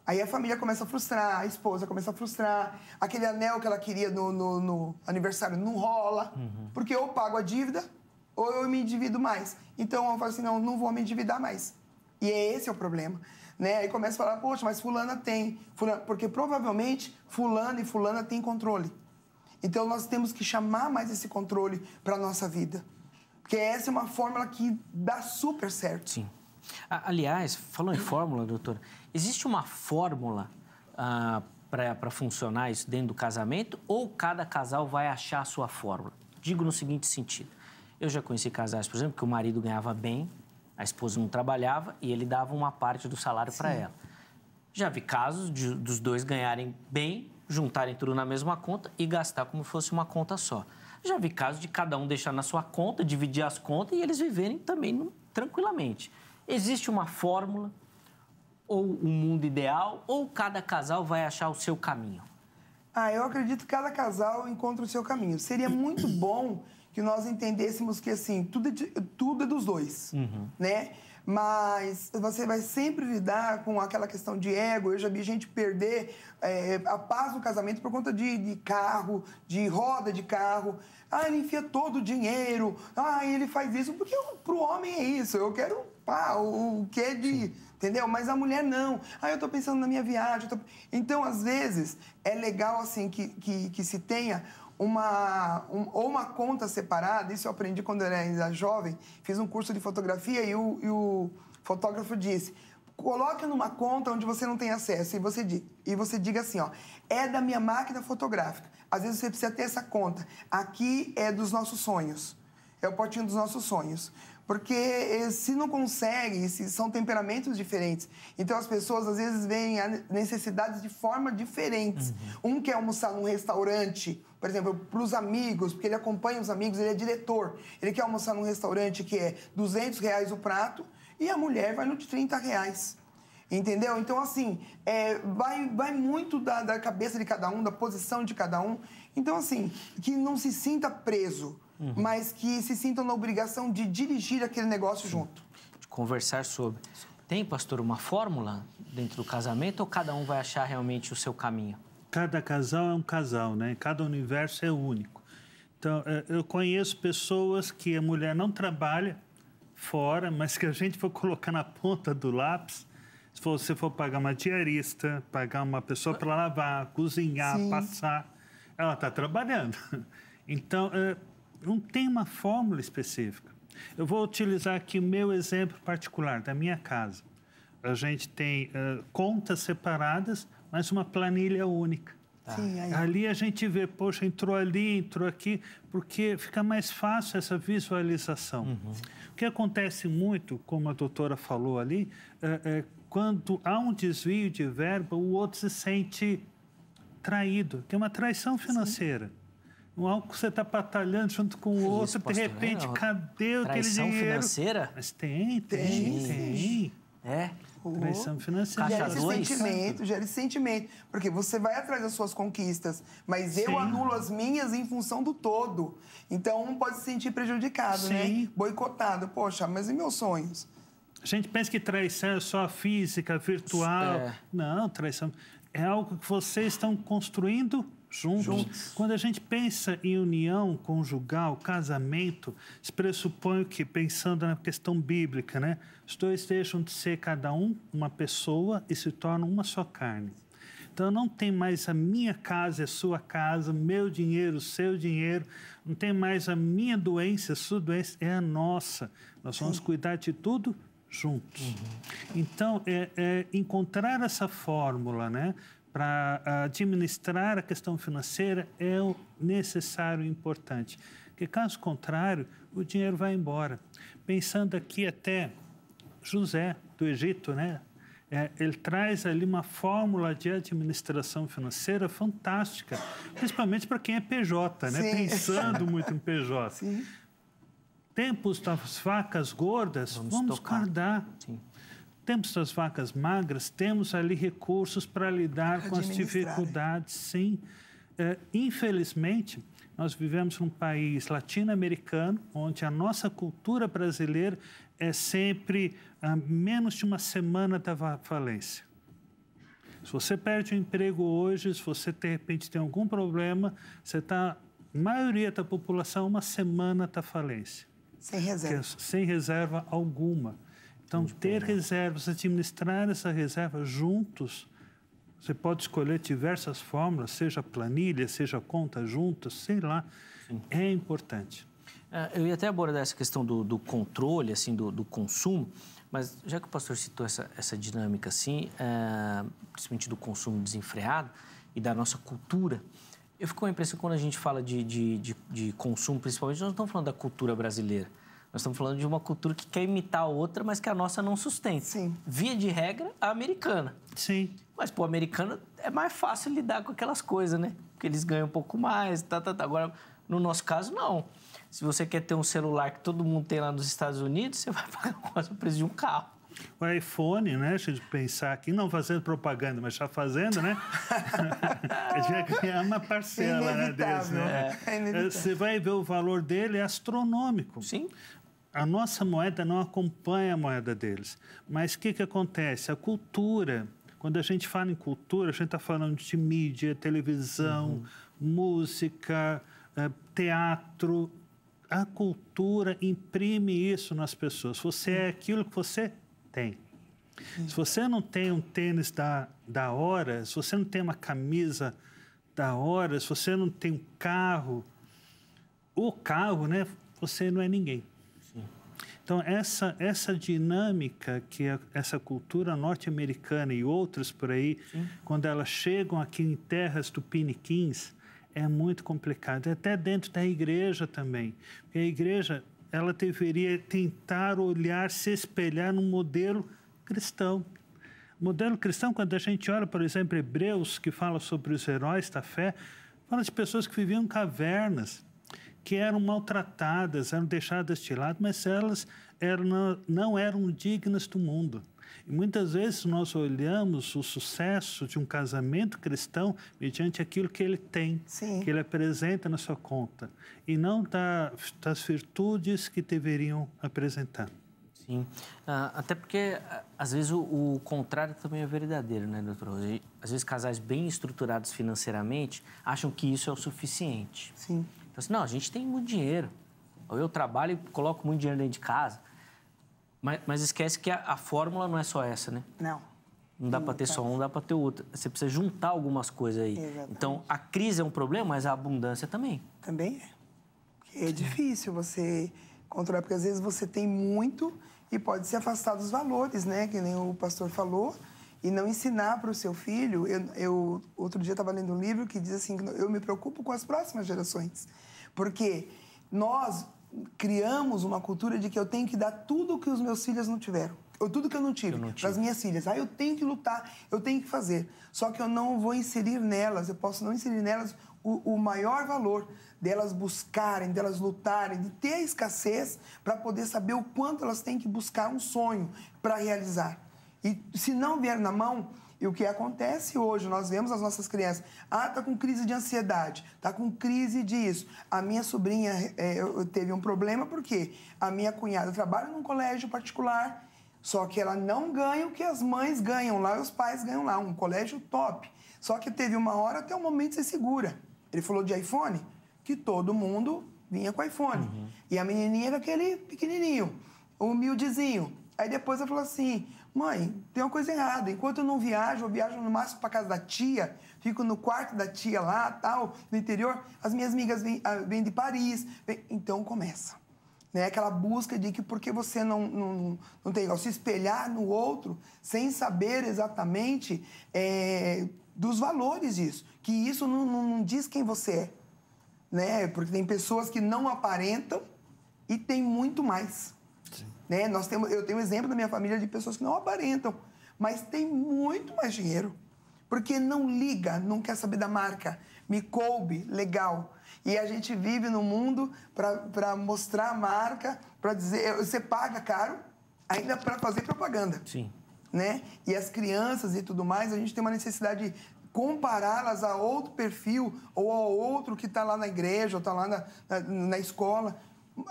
Aí a família começa a frustrar, a esposa começa a frustrar. Aquele anel que ela queria no aniversário não rola. Porque ou eu pago a dívida, ou eu me endivido mais. Então eu falo assim, não vou me endividar mais. E esse é o problema. Né? Aí começa a falar, poxa, mas fulana tem. Porque provavelmente fulano e fulana têm controle. Então nós temos que chamar mais esse controle para a nossa vida. Porque essa é uma fórmula que dá super certo. Sim. Aliás, falando em fórmula, doutora, existe uma fórmula para funcionar isso dentro do casamento ou cada casal vai achar a sua fórmula? Digo no seguinte sentido. Eu já conheci casais, por exemplo, que o marido ganhava bem, a esposa não trabalhava e ele dava uma parte do salário para ela. Já vi casos dos dois ganharem bem, juntarem tudo na mesma conta e gastar como se fosse uma conta só. Já vi casos de cada um deixar na sua conta, dividir as contas e eles viverem também tranquilamente. Existe uma fórmula ou um mundo ideal ou cada casal vai achar o seu caminho? Eu acredito que cada casal encontra o seu caminho. Seria muito bom que nós entendêssemos que, assim, tudo é dos dois, né? Mas você vai sempre lidar com aquela questão de ego. Eu já vi gente perder a paz do casamento por conta de carro, de roda de carro. Ele enfia todo o dinheiro. Ele faz isso. Porque pro homem é isso. Eu quero o que é de... Sim. Entendeu? Mas a mulher não. Eu tô pensando na minha viagem. Então, às vezes, é legal, assim, que se tenha uma conta separada. Isso eu aprendi quando eu era ainda jovem. Fiz um curso de fotografia e o fotógrafo disse, coloque numa conta onde você não tem acesso e você diga assim, é da minha máquina fotográfica. Às vezes você precisa ter essa conta. Aqui é dos nossos sonhos. É o potinho dos nossos sonhos. Porque se não consegue, são temperamentos diferentes. Então, as pessoas, às vezes, veem necessidades de forma diferentes. Um quer almoçar num restaurante, por exemplo, para os amigos, porque ele acompanha os amigos, ele é diretor. Ele quer almoçar num restaurante que é R$200 o prato e a mulher vai no de R$30. Entendeu? Então, assim, vai muito da cabeça de cada um, da posição de cada um. Então, assim, que não se sinta preso, mas que se sintam na obrigação de dirigir aquele negócio junto. conversar sobre. Tem, pastor, uma fórmula dentro do casamento ou cada um vai achar realmente o seu caminho? Cada casal é um casal, né? Cada universo é único. Então, eu conheço pessoas que a mulher não trabalha fora, mas que a gente for colocar na ponta do lápis, se você for pagar uma diarista, pagar uma pessoa para lavar, cozinhar, passar, ela está trabalhando. Então, não tem uma fórmula específica. Eu vou utilizar aqui o meu exemplo particular, da minha casa. A gente tem contas separadas, mas uma planilha única. Sim, aí. Ali a gente vê, poxa, entrou ali, entrou aqui, porque fica mais fácil essa visualização. O que acontece muito, como a doutora falou ali, quando há um desvio de verba, o outro se sente traído, que é uma traição financeira. Algo que você está batalhando junto com o outro, de repente, cadê aquele dinheiro? Traição financeira? Mas tem. É? Traição financeira. Gera esse sentimento. Porque você vai atrás das suas conquistas, mas eu anulo as minhas em função do todo. Então, um pode se sentir prejudicado, né? Boicotado. Poxa, mas e meus sonhos? A gente pensa que traição é só física, virtual. Não, traição é algo que vocês estão construindo juntos. Quando a gente pensa em união conjugal, casamento, se pressupõe que, pensando na questão bíblica, né? Os dois deixam de ser cada um uma pessoa e se tornam uma só carne. Então, não tem mais a minha casa, a sua casa, meu dinheiro, o seu dinheiro. Não tem mais a minha doença, a sua doença, é a nossa. Nós vamos cuidar de tudo juntos. Então, encontrar essa fórmula, né? Para administrar a questão financeira é o necessário e importante. Porque, caso contrário, o dinheiro vai embora. Pensando aqui até José, do Egito, né? Ele traz ali uma fórmula de administração financeira fantástica, principalmente para quem é PJ, né? Pensando muito em PJ. Sim. Tempos das vacas gordas, vamos guardar. Sim. Temos das vacas magras, temos ali recursos para lidar com as dificuldades, sim. Infelizmente, nós vivemos num país latino-americano, onde a nossa cultura brasileira é sempre a menos de uma semana da falência. Se você perde o emprego hoje, se você, de repente, tem algum problema, você está, a maioria da população, uma semana da falência. Sem reserva. Sem reserva alguma. Então, ter reservas, administrar essa reserva juntos, você pode escolher diversas fórmulas, seja planilha, seja conta juntas, sei lá, é importante. Eu ia até abordar essa questão do controle, assim, do consumo, mas já que o pastor citou essa dinâmica, assim, principalmente do consumo desenfreado e da nossa cultura, eu fico com a impressão que quando a gente fala de consumo, principalmente, nós não estamos falando da cultura brasileira. Nós estamos falando de uma cultura que quer imitar a outra, mas que a nossa não sustenta. Sim. Via de regra, a americana. Sim. Mas, pô, a americana é mais fácil lidar com aquelas coisas, né? Porque eles ganham um pouco mais, Agora, no nosso caso, não. Se você quer ter um celular que todo mundo tem lá nos Estados Unidos, você vai pagar quase o preço de um carro. O iPhone, né? Deixa eu pensar aqui, não fazendo propaganda, mas já fazendo, né? A gente vai ganhar uma parcela, né, desse, né? Você vai ver o valor dele, é astronômico. Sim. A nossa moeda não acompanha a moeda deles. Mas o que acontece? A cultura, quando a gente fala em cultura, a gente está falando de mídia, televisão, música, teatro. A cultura imprime isso nas pessoas. Você é aquilo que você tem. Se você não tem um tênis da hora, se você não tem uma camisa da hora, se você não tem um carro, o carro, né? Você não é ninguém. Então, essa dinâmica que essa cultura norte-americana e outras por aí, quando elas chegam aqui em terras tupiniquins, é muito complicado. Até dentro da igreja também. Porque a igreja, ela deveria tentar olhar, se espelhar num modelo cristão. O modelo cristão, quando a gente olha, por exemplo, Hebreus, que fala sobre os heróis da fé, fala de pessoas que viviam em cavernas, que eram maltratadas, eram deixadas de lado, mas elas não eram dignas do mundo. E muitas vezes nós olhamos o sucesso de um casamento cristão mediante aquilo que ele tem, que ele apresenta na sua conta, e não das virtudes que deveriam apresentar. Sim. Até porque, às vezes, o contrário também é verdadeiro, né, doutor? Às vezes, casais bem estruturados financeiramente acham que isso é o suficiente. Sim. Então, assim, não, a gente tem muito dinheiro. Eu trabalho e coloco muito dinheiro dentro de casa. Mas esquece que a fórmula não é só essa, né? Não. Não dá para ter só um, não dá para ter outro. Você precisa juntar algumas coisas aí. Exatamente. Então, a crise é um problema, mas a abundância também. Também é. Porque é difícil você controlar, porque às vezes você tem muito e pode se afastar dos valores, né? Que nem o pastor falou, e não ensinar para o seu filho. Eu outro dia estava lendo um livro que diz assim, eu me preocupo com as próximas gerações. Porque nós criamos uma cultura de que eu tenho que dar tudo que os meus filhos não tiveram. Ou tudo que eu não tive para as minhas filhas. Eu tenho que lutar, eu tenho que fazer. Só que eu não vou inserir nelas, eu posso não inserir nelas o maior valor delas buscarem, delas lutarem, de ter a escassez para poder saber o quanto elas têm que buscar um sonho para realizar. E se não vier na mão, e o que acontece hoje, nós vemos as nossas crianças, tá com crise de ansiedade, tá com crise disso. A minha sobrinha teve um problema porque a minha cunhada trabalha num colégio particular, só que ela não ganha o que as mães ganham lá e os pais ganham lá, um colégio top. Só que teve uma hora até o momento de ser segura. Ele falou de iPhone, que todo mundo vinha com iPhone. Uhum. E a menininha com aquele pequenininho, humildezinho. Aí depois ela falou assim, mãe, tem uma coisa errada. Enquanto eu não viajo, eu viajo no máximo para casa da tia, fico no quarto da tia lá, tal, no interior. As minhas amigas vêm de Paris. Então começa. Né? Aquela busca de que porque você não tem igual, se espelhar no outro sem saber exatamente dos valores disso. Que isso não diz quem você é. Né? Porque tem pessoas que não aparentam e tem muito mais. Né? Eu tenho um exemplo da minha família de pessoas que não aparentam, mas tem muito mais dinheiro. Porque não liga, não quer saber da marca. Me coube, legal. E a gente vive no mundo para mostrar a marca, para dizer... Você paga caro ainda para fazer propaganda. Sim. Né? E as crianças e tudo mais, a gente tem uma necessidade de compará-las a outro perfil ou a outro que está lá na igreja ou está lá na escola.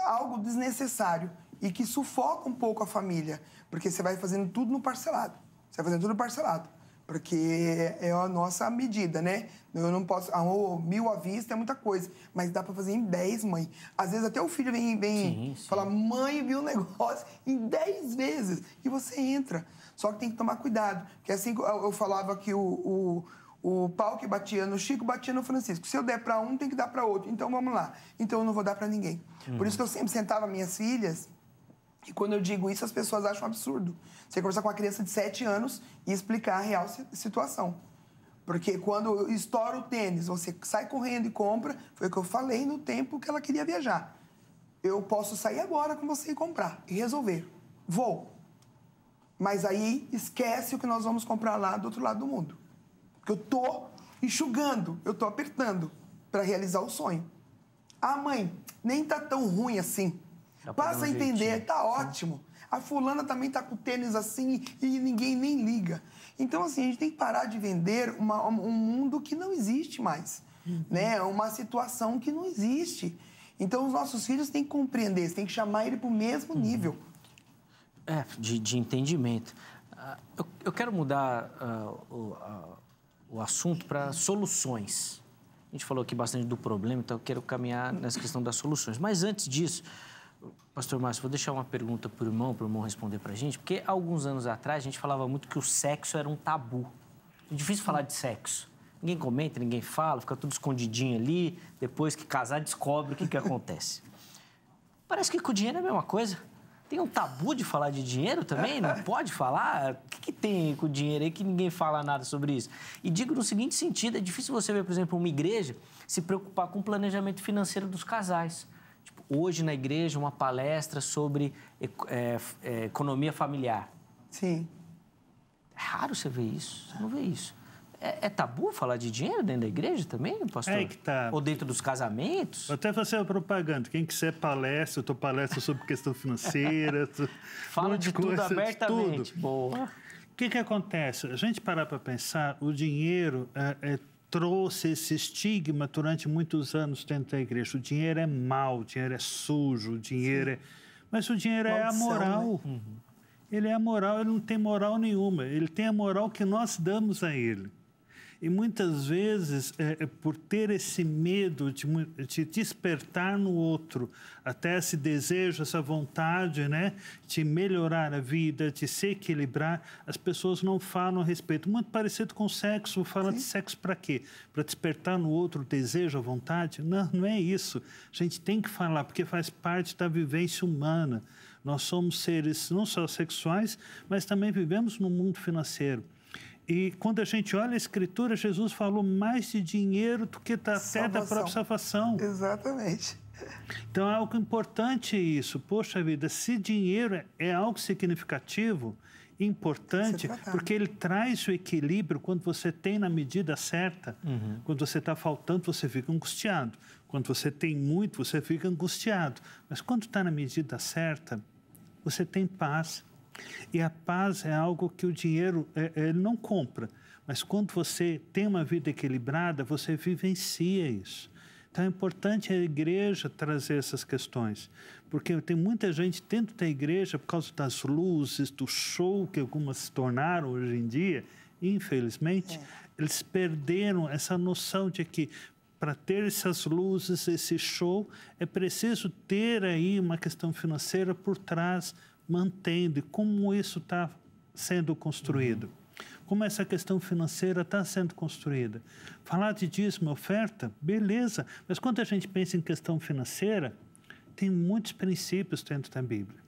Algo desnecessário e que sufoca um pouco a família. Porque você vai fazendo tudo no parcelado. Você vai fazendo tudo no parcelado. Porque é a nossa medida, né? Eu não posso... 1.000 à vista é muita coisa. Mas dá para fazer em 10, mãe. Às vezes até o filho vem falar, mãe, viu o negócio em 10 vezes. E você entra. Só que tem que tomar cuidado. Porque assim eu falava que o pau que batia no Chico batia no Francisco. Se eu der para um, tem que dar para outro. Então vamos lá. Então eu não vou dar para ninguém. Por isso que eu sempre sentava minhas filhas... E quando eu digo isso, as pessoas acham um absurdo. Você conversar com uma criança de 7 anos e explicar a real situação. Porque quando estoura o tênis, você sai correndo e compra, foi o que eu falei no tempo que ela queria viajar. Eu posso sair agora com você e comprar e resolver. Vou. Mas aí esquece o que nós vamos comprar lá do outro lado do mundo. Porque eu tô enxugando, eu tô apertando para realizar o sonho. Ah, mãe, nem tá tão ruim assim. Passa a entender, tá ótimo. A fulana também tá com tênis assim e ninguém nem liga. Então, assim, a gente tem que parar de vender um mundo que não existe mais. Né? Uma situação que não existe. Então, os nossos filhos têm que compreender, você tem que chamar ele para o mesmo nível. De entendimento. Eu quero mudar o assunto para soluções. A gente falou aqui bastante do problema, então eu quero caminhar nessa questão das soluções. Mas antes disso... Pastor Márcio, vou deixar uma pergunta para o irmão responder para a gente, porque alguns anos atrás a gente falava muito que o sexo era um tabu. É difícil falar de sexo. Ninguém comenta, ninguém fala, fica tudo escondidinho ali, depois que casar descobre o que acontece. Parece que com o dinheiro é a mesma coisa. Tem um tabu de falar de dinheiro também? Não pode falar? O que tem com o dinheiro aí que ninguém fala nada sobre isso? E digo no seguinte sentido, é difícil você ver, por exemplo, uma igreja se preocupar com o planejamento financeiro dos casais. Hoje, na igreja, uma palestra sobre economia familiar. Sim. É raro você ver isso. Você não vê isso. É tabu falar de dinheiro dentro da igreja também, pastor? É que tá. Ou dentro dos casamentos? Até fazer a propaganda. Quem quiser palestra, eu dou palestra sobre questão financeira. Fala de tudo abertamente. Tudo. Boa. O que acontece? A gente parar para pensar, o dinheiro trouxe esse estigma durante muitos anos dentro da igreja. O dinheiro é mau, o dinheiro é sujo, o dinheiro é... Mas o dinheiro é amoral. Né? Ele é amoral, ele não tem moral nenhuma. Ele tem a moral que nós damos a ele. E muitas vezes, por ter esse medo de despertar no outro, até esse desejo, essa vontade, né, de melhorar a vida, de se equilibrar, as pessoas não falam a respeito. Muito parecido com o sexo. Fala de sexo para quê? Para despertar no outro o desejo, a vontade? Não, não é isso. A gente tem que falar, porque faz parte da vivência humana. Nós somos seres não só sexuais, mas também vivemos no mundo financeiro. E quando a gente olha a Escritura, Jesus falou mais de dinheiro do que até da própria salvação. Exatamente. Então, é algo importante isso. Poxa vida, se dinheiro é algo significativo, importante, porque ele traz o equilíbrio quando você tem na medida certa. Quando você está faltando, você fica angustiado. Quando você tem muito, você fica angustiado. Mas quando está na medida certa, você tem paz. E a paz é algo que o dinheiro ele não compra. Mas quando você tem uma vida equilibrada, você vivencia isso. Então é importante a igreja trazer essas questões. Porque tem muita gente dentro da igreja, por causa das luzes, do show que algumas se tornaram hoje em dia, infelizmente, eles perderam essa noção de que para ter essas luzes, esse show, é preciso ter aí uma questão financeira por trás, mantendo. E como isso está sendo construído? Como essa questão financeira está sendo construída? Falar de dízimo e oferta, beleza. Mas quando a gente pensa em questão financeira, tem muitos princípios dentro da Bíblia.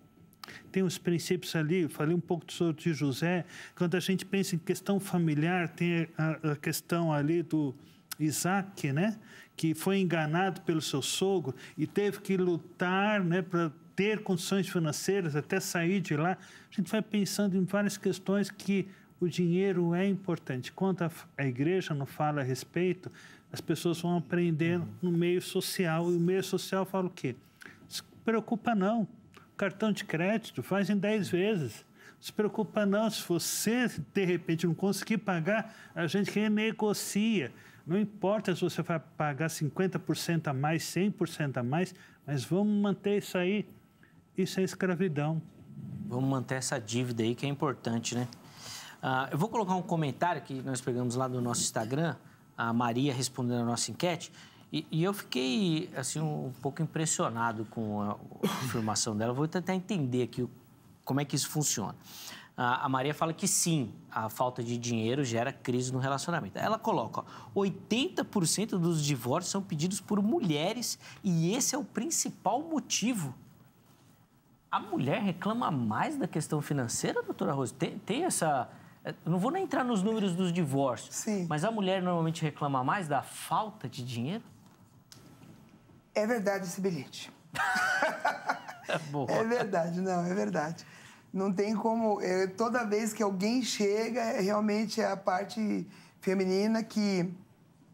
Tem os princípios ali, eu falei um pouco de José. Quando a gente pensa em questão familiar, tem a questão ali do Isaac, né? Que foi enganado pelo seu sogro e teve que lutar, né, para ter condições financeiras até sair de lá. A gente vai pensando em várias questões que o dinheiro é importante. Quando a igreja não fala a respeito, as pessoas vão aprendendo no meio social. E o meio social fala o quê? Não se preocupa não. O cartão de crédito faz em 10 vezes. Não se preocupa não. Se você, de repente, não conseguir pagar, a gente renegocia. Não importa se você vai pagar 50% a mais, 100% a mais, mas vamos manter isso aí. Isso é escravidão. Vamos manter essa dívida aí que é importante, né? Eu vou colocar um comentário que nós pegamos lá do nosso Instagram, a Maria respondendo a nossa enquete, e eu fiquei assim, um pouco impressionado com a afirmação dela. Vou tentar entender aqui como é que isso funciona. A Maria fala que sim, a falta de dinheiro gera crise no relacionamento. Ela coloca, 80% dos divórcios são pedidos por mulheres e esse é o principal motivo. A mulher reclama mais da questão financeira, doutora Rose? Tem essa... Eu não vou nem entrar nos números dos divórcios, sim, mas a mulher normalmente reclama mais da falta de dinheiro? É verdade esse bilhete. Boa. É verdade, não, é verdade. Não tem como... toda vez que alguém chega, realmente é a parte feminina que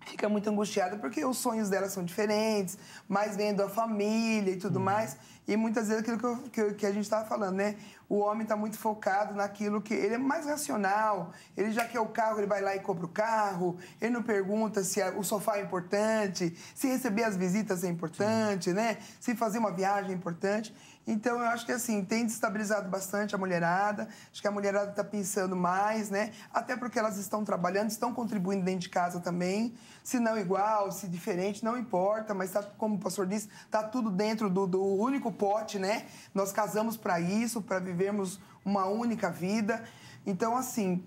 fica muito angustiada, porque os sonhos dela são diferentes, mais vendo a família e tudo mais. E muitas vezes aquilo que a gente estava falando, né? O homem está muito focado naquilo que... Ele é mais racional, ele já quer o carro, ele vai lá e compra o carro, ele não pergunta se o sofá é importante, se receber as visitas é importante, né? Se fazer uma viagem é importante. Então, eu acho que, assim, tem destabilizado bastante a mulherada. Acho que a mulherada está pensando mais, né? Até porque elas estão trabalhando, estão contribuindo dentro de casa também. Se não igual, se diferente, não importa. Mas, tá, como o pastor disse, está tudo dentro do único pote, né? Nós casamos para isso, para vivermos uma única vida. Então, assim,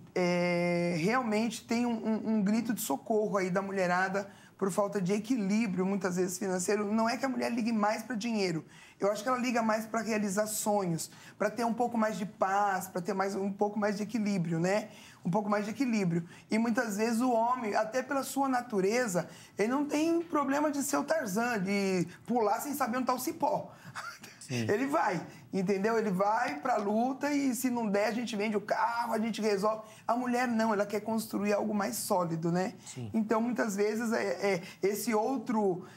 realmente tem um grito de socorro aí da mulherada por falta de equilíbrio, muitas vezes, financeiro. Não é que a mulher ligue mais para dinheiro. Eu acho que ela liga mais para realizar sonhos, para ter um pouco mais de paz, para ter um pouco mais de equilíbrio, né? Um pouco mais de equilíbrio. E muitas vezes o homem, até pela sua natureza, ele não tem problema de ser o Tarzan, de pular sem saber onde está o cipó. Sim. Ele vai, entendeu? Ele vai pra luta e se não der, a gente vende o carro, a gente resolve. A mulher não, ela quer construir algo mais sólido, né? Sim. Então, muitas vezes, esse outro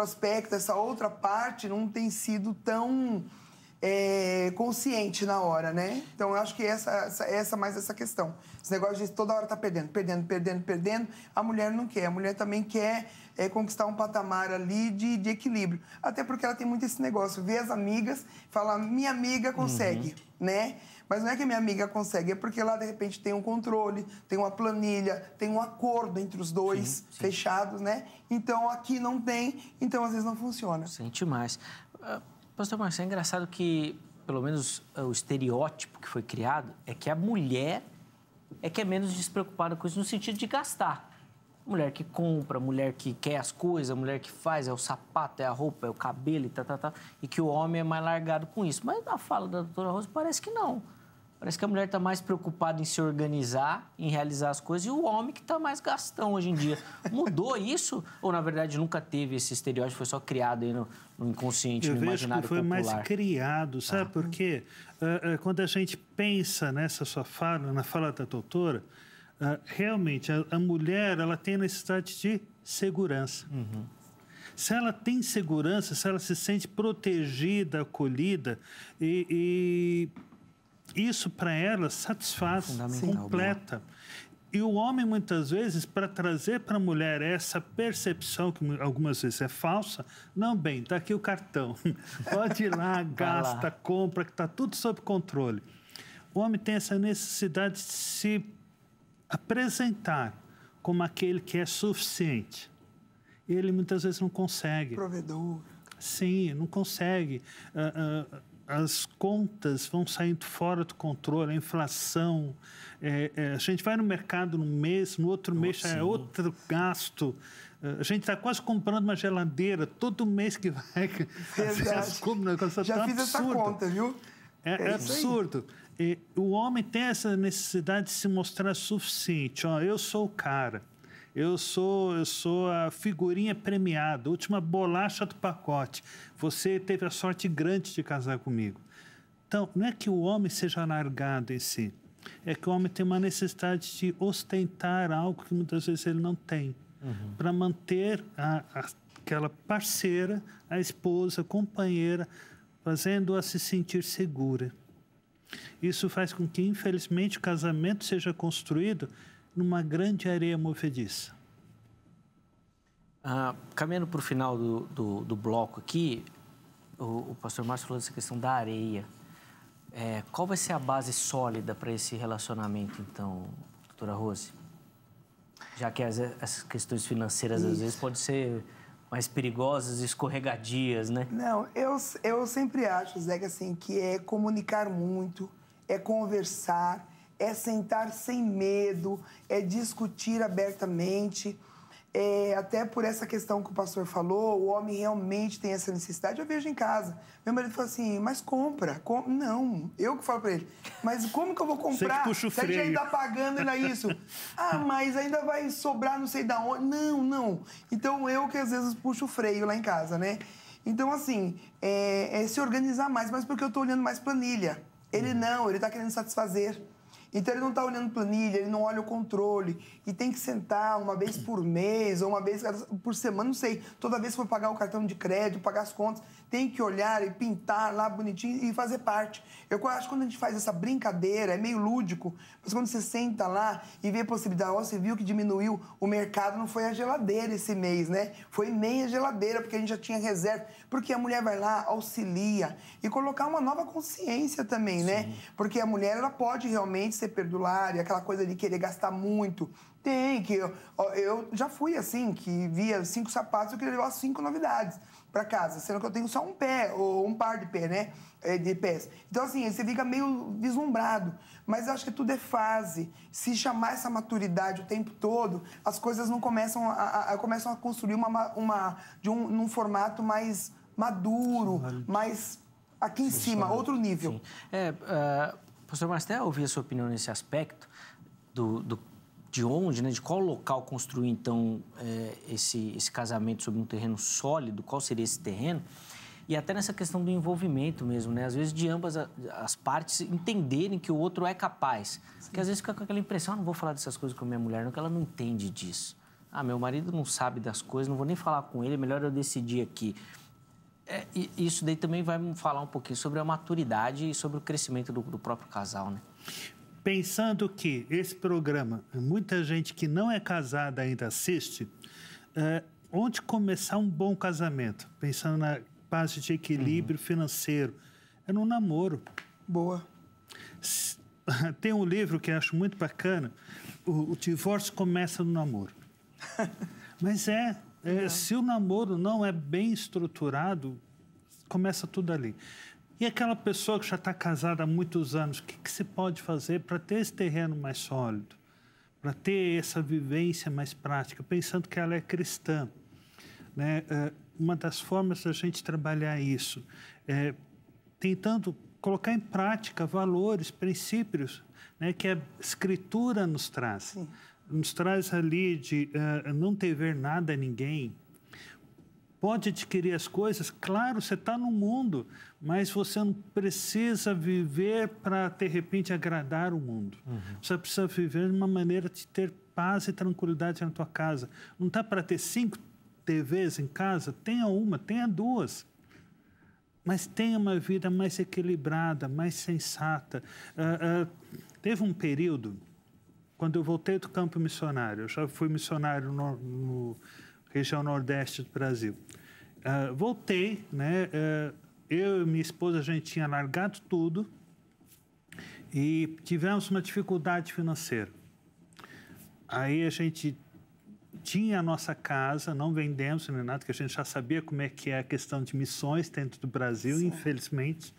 aspecto, essa outra parte não tem sido tão consciente na hora, né? Então, eu acho que mais essa questão. Esse negócio de toda hora tá perdendo. A mulher não quer. A mulher também quer conquistar um patamar ali de equilíbrio. Até porque ela tem muito esse negócio. Vê as amigas, fala, minha amiga consegue, né? Mas não é que a minha amiga consegue, é porque lá, de repente, tem um controle, tem uma planilha, tem um acordo entre os dois, fechados, né? Então, aqui não tem, então, às vezes, não funciona. Sente mais. Pastor Marcelo, é engraçado que, pelo menos, o estereótipo que foi criado é que a mulher é que é menos despreocupada com isso, no sentido de gastar. Mulher que compra, mulher que quer as coisas, mulher que faz, é o sapato, é a roupa, é o cabelo e tal. E que o homem é mais largado com isso. Mas na fala da doutora Rosa parece que não. Parece que a mulher está mais preocupada em se organizar, em realizar as coisas, e o homem que está mais gastão hoje em dia. Mudou isso? Ou, na verdade, nunca teve esse estereótipo, foi só criado aí no inconsciente, no imaginário popular? Eu vejo que foi mais criado, sabe por quê? Quando a gente pensa nessa sua fala, na fala da doutora, realmente, a mulher ela tem necessidade de segurança. Se ela tem segurança, se ela se sente protegida, acolhida isso, para ela, satisfaz, completa. E o homem, muitas vezes, para trazer para a mulher essa percepção, que algumas vezes é falsa, não, bem, está aqui o cartão. Pode ir lá, gasta, compra, que está tudo sob controle. O homem tem essa necessidade de se apresentar como aquele que é suficiente. Ele, muitas vezes, não consegue. Provedor. Sim, não consegue. As contas vão saindo fora do controle, a inflação. A gente vai no mercado num mês, no outro mês já é outro gasto. A gente está quase comprando uma geladeira todo mês que vai. Já fiz essa conta, viu? É absurdo. O homem tem essa necessidade de se mostrar suficiente. Eu sou o cara. Eu sou a figurinha premiada, a última bolacha do pacote. Você teve a sorte grande de casar comigo. Então, não é que o homem seja largado em si. É que o homem tem uma necessidade de ostentar algo que muitas vezes ele não tem. Para manter aquela parceira, a esposa, a companheira, fazendo-a se sentir segura. Isso faz com que, infelizmente, o casamento seja construído numa grande areia movediça. Caminhando para o final do bloco aqui, o pastor Márcio falou dessa questão da areia. Qual vai ser a base sólida para esse relacionamento, então, doutora Rose? Já que essas questões financeiras, às vezes, podem ser mais perigosas e escorregadias, né? Não, eu sempre acho, Zé, que, assim, que é comunicar muito, é conversar, é sentar sem medo, é discutir abertamente. Até por essa questão que o pastor falou, o homem realmente tem essa necessidade. Eu vejo em casa. Meu marido fala assim, mas compra. Não, eu que falo para ele. Mas como que eu vou comprar? Você que puxa o freio. Se a gente está pagando ainda isso. Mas ainda vai sobrar não sei da onde. Não. Então, eu que às vezes puxo o freio lá em casa, né? Então, assim, é se organizar mais, mas porque eu estou olhando mais planilha. Ele está querendo satisfazer. Então, ele não está olhando planilha, ele não olha o controle. E tem que sentar uma vez por mês ou uma vez por semana, não sei. Toda vez que for pagar o cartão de crédito, pagar as contas, tem que olhar e pintar lá bonitinho e fazer parte. Eu acho que quando a gente faz essa brincadeira, é meio lúdico, mas quando você senta lá e vê a possibilidade, você viu que diminuiu o mercado, não foi a geladeira esse mês, né? Foi meia geladeira, porque a gente já tinha reserva. Porque a mulher vai lá, auxilia e colocar uma nova consciência também, né? Porque a mulher, ela pode realmente ser perdulária, aquela coisa de querer gastar muito. Tem que... Eu já fui assim, que via 5 sapatos, eu queria levar 5 novidades para casa, sendo que eu tenho só um pé, ou um par de pé, né? De pés. Então, assim, você fica meio vislumbrado. Mas eu acho que tudo é fase. Se chamar essa maturidade o tempo todo, as coisas não começam a construir num formato mais maduro, mais aqui em cima, outro nível. Pastor Márcio, até ouvir a sua opinião nesse aspecto de onde, né, de qual local construir, então, esse casamento sobre um terreno sólido, qual seria esse terreno, e até nessa questão do envolvimento mesmo, né? Às vezes, de ambas as partes entenderem que o outro é capaz. Porque às vezes fica com aquela impressão, não vou falar dessas coisas com a minha mulher, não, que ela não entende disso. Meu marido não sabe das coisas, não vou nem falar com ele, é melhor eu decidir aqui. E isso daí também vai falar um pouquinho sobre a maturidade e sobre o crescimento do próprio casal, né? Pensando que esse programa, muita gente que não é casada ainda assiste, onde começar um bom casamento? Pensando na base de equilíbrio financeiro. É no namoro. Boa. Tem um livro que eu acho muito bacana, o divórcio começa no namoro. Mas se o namoro não é bem estruturado, começa tudo ali. E aquela pessoa que já está casada há muitos anos, o que se pode fazer para ter esse terreno mais sólido? Para ter essa vivência mais prática, pensando que ela é cristã, né? Uma das formas da gente trabalhar isso é tentando colocar em prática valores, princípios, né, que a Escritura nos traz. Sim. Nos traz ali de não dever nada a ninguém. Pode adquirir as coisas, claro, você está no mundo, mas você não precisa viver para, de repente, agradar o mundo. Você precisa viver de uma maneira de ter paz e tranquilidade na tua casa. Não está para ter 5 TVs em casa? Tenha uma, tenha 2. Mas tenha uma vida mais equilibrada, mais sensata. Teve um período, quando eu voltei do campo missionário, eu já fui missionário no região nordeste do Brasil. Voltei, né? Eu e minha esposa, a gente tinha largado tudo e tivemos uma dificuldade financeira. Aí a gente tinha a nossa casa, não vendemos nem nada, porque a gente já sabia como é que é a questão de missões dentro do Brasil, sim, infelizmente.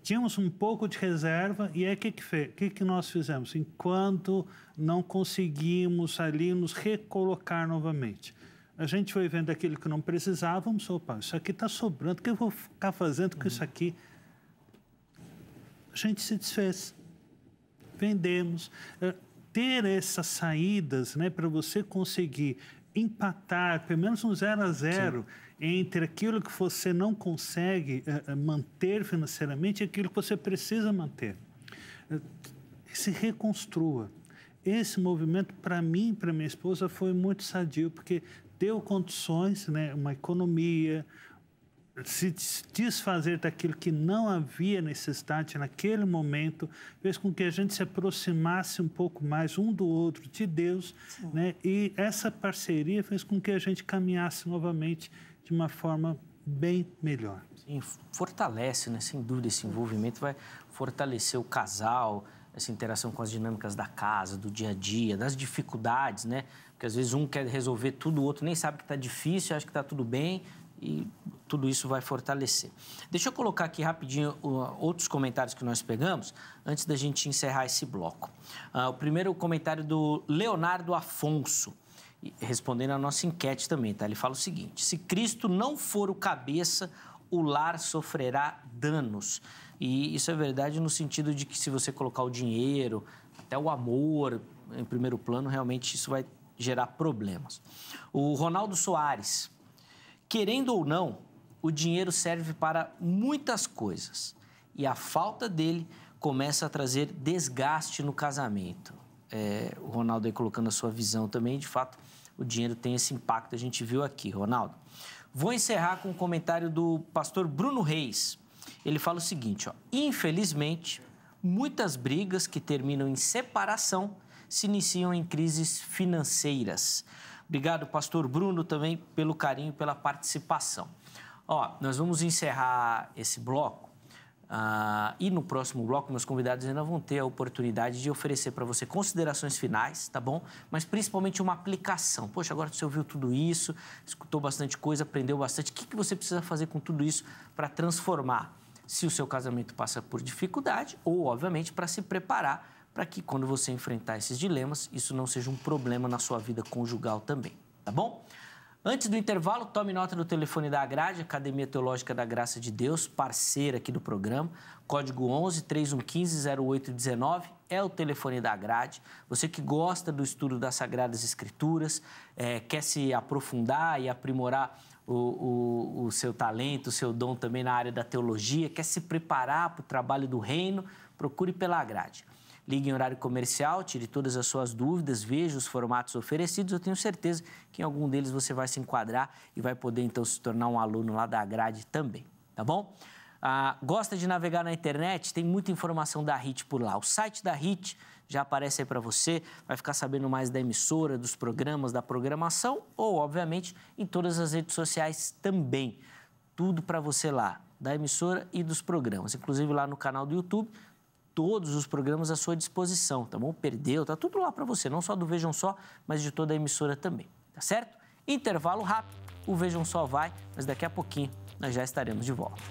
Tínhamos um pouco de reserva e aí o que nós fizemos? Enquanto não conseguimos ali nos recolocar novamente, a gente foi vendo aquilo que não precisávamos. Opa, isso aqui está sobrando, o que eu vou ficar fazendo com isso aqui? A gente se desfez, vendemos. Ter essas saídas, né, para você conseguir empatar, pelo menos um 0 a 0, entre aquilo que você não consegue manter financeiramente e aquilo que você precisa manter. Se reconstrua. Esse movimento, para mim e para minha esposa, foi muito sadio, porque deu condições, né, uma economia, se desfazer daquilo que não havia necessidade naquele momento, fez com que a gente se aproximasse um pouco mais um do outro, de Deus, né? E essa parceria fez com que a gente caminhasse novamente de uma forma bem melhor. Sim, fortalece, né? Sem dúvida, esse envolvimento vai fortalecer o casal, essa interação com as dinâmicas da casa, do dia a dia, das dificuldades, né? Porque às vezes um quer resolver tudo, o outro nem sabe que está difícil, acha que está tudo bem, e tudo isso vai fortalecer. Deixa eu colocar aqui rapidinho outros comentários que nós pegamos antes da gente encerrar esse bloco. O primeiro comentário do Leonardo Afonso, respondendo à nossa enquete também, tá? Ele fala o seguinte: se Cristo não for o cabeça, o lar sofrerá danos. E isso é verdade no sentido de que se você colocar o dinheiro, até o amor em primeiro plano, realmente isso vai gerar problemas. O Ronaldo Soares: querendo ou não, o dinheiro serve para muitas coisas e a falta dele começa a trazer desgaste no casamento. O Ronaldo aí colocando a sua visão também, de fato, o dinheiro tem esse impacto, a gente viu aqui, Ronaldo. Vou encerrar com um comentário do pastor Bruno Reis. Ele fala o seguinte, infelizmente, muitas brigas que terminam em separação se iniciam em crises financeiras. Obrigado, pastor Bruno, também pelo carinho e pela participação. Nós vamos encerrar esse bloco e no próximo bloco meus convidados ainda vão ter a oportunidade de oferecer para você considerações finais, tá bom? Mas principalmente uma aplicação. Poxa, agora você ouviu tudo isso, escutou bastante coisa, aprendeu bastante. O que você precisa fazer com tudo isso para transformar? Se o seu casamento passa por dificuldade ou, obviamente, para se preparar para que, quando você enfrentar esses dilemas, isso não seja um problema na sua vida conjugal também, tá bom? Antes do intervalo, tome nota do telefone da Agrade, Academia Teológica da Graça de Deus, parceira aqui do programa. Código 11-3115-0819 é o telefone da Agrade. Você que gosta do estudo das Sagradas Escrituras, quer se aprofundar e aprimorar o seu talento, o seu dom também na área da teologia, quer se preparar para o trabalho do reino, procure pela Agrade. Ligue em horário comercial, tire todas as suas dúvidas, veja os formatos oferecidos. Eu tenho certeza que em algum deles você vai se enquadrar e vai poder, então, se tornar um aluno lá da grade também, tá bom? Gosta de navegar na internet? Tem muita informação da HIT por lá. O site da HIT já aparece aí para você, vai ficar sabendo mais da emissora, dos programas, da programação ou, obviamente, em todas as redes sociais também. Tudo para você lá, da emissora e dos programas. Inclusive lá no canal do YouTube, todos os programas à sua disposição, tá bom? Perdeu, tá tudo lá para você, não só do Vejam Só, mas de toda a emissora também, tá certo? Intervalo rápido, o Vejam Só vai, mas daqui a pouquinho nós já estaremos de volta.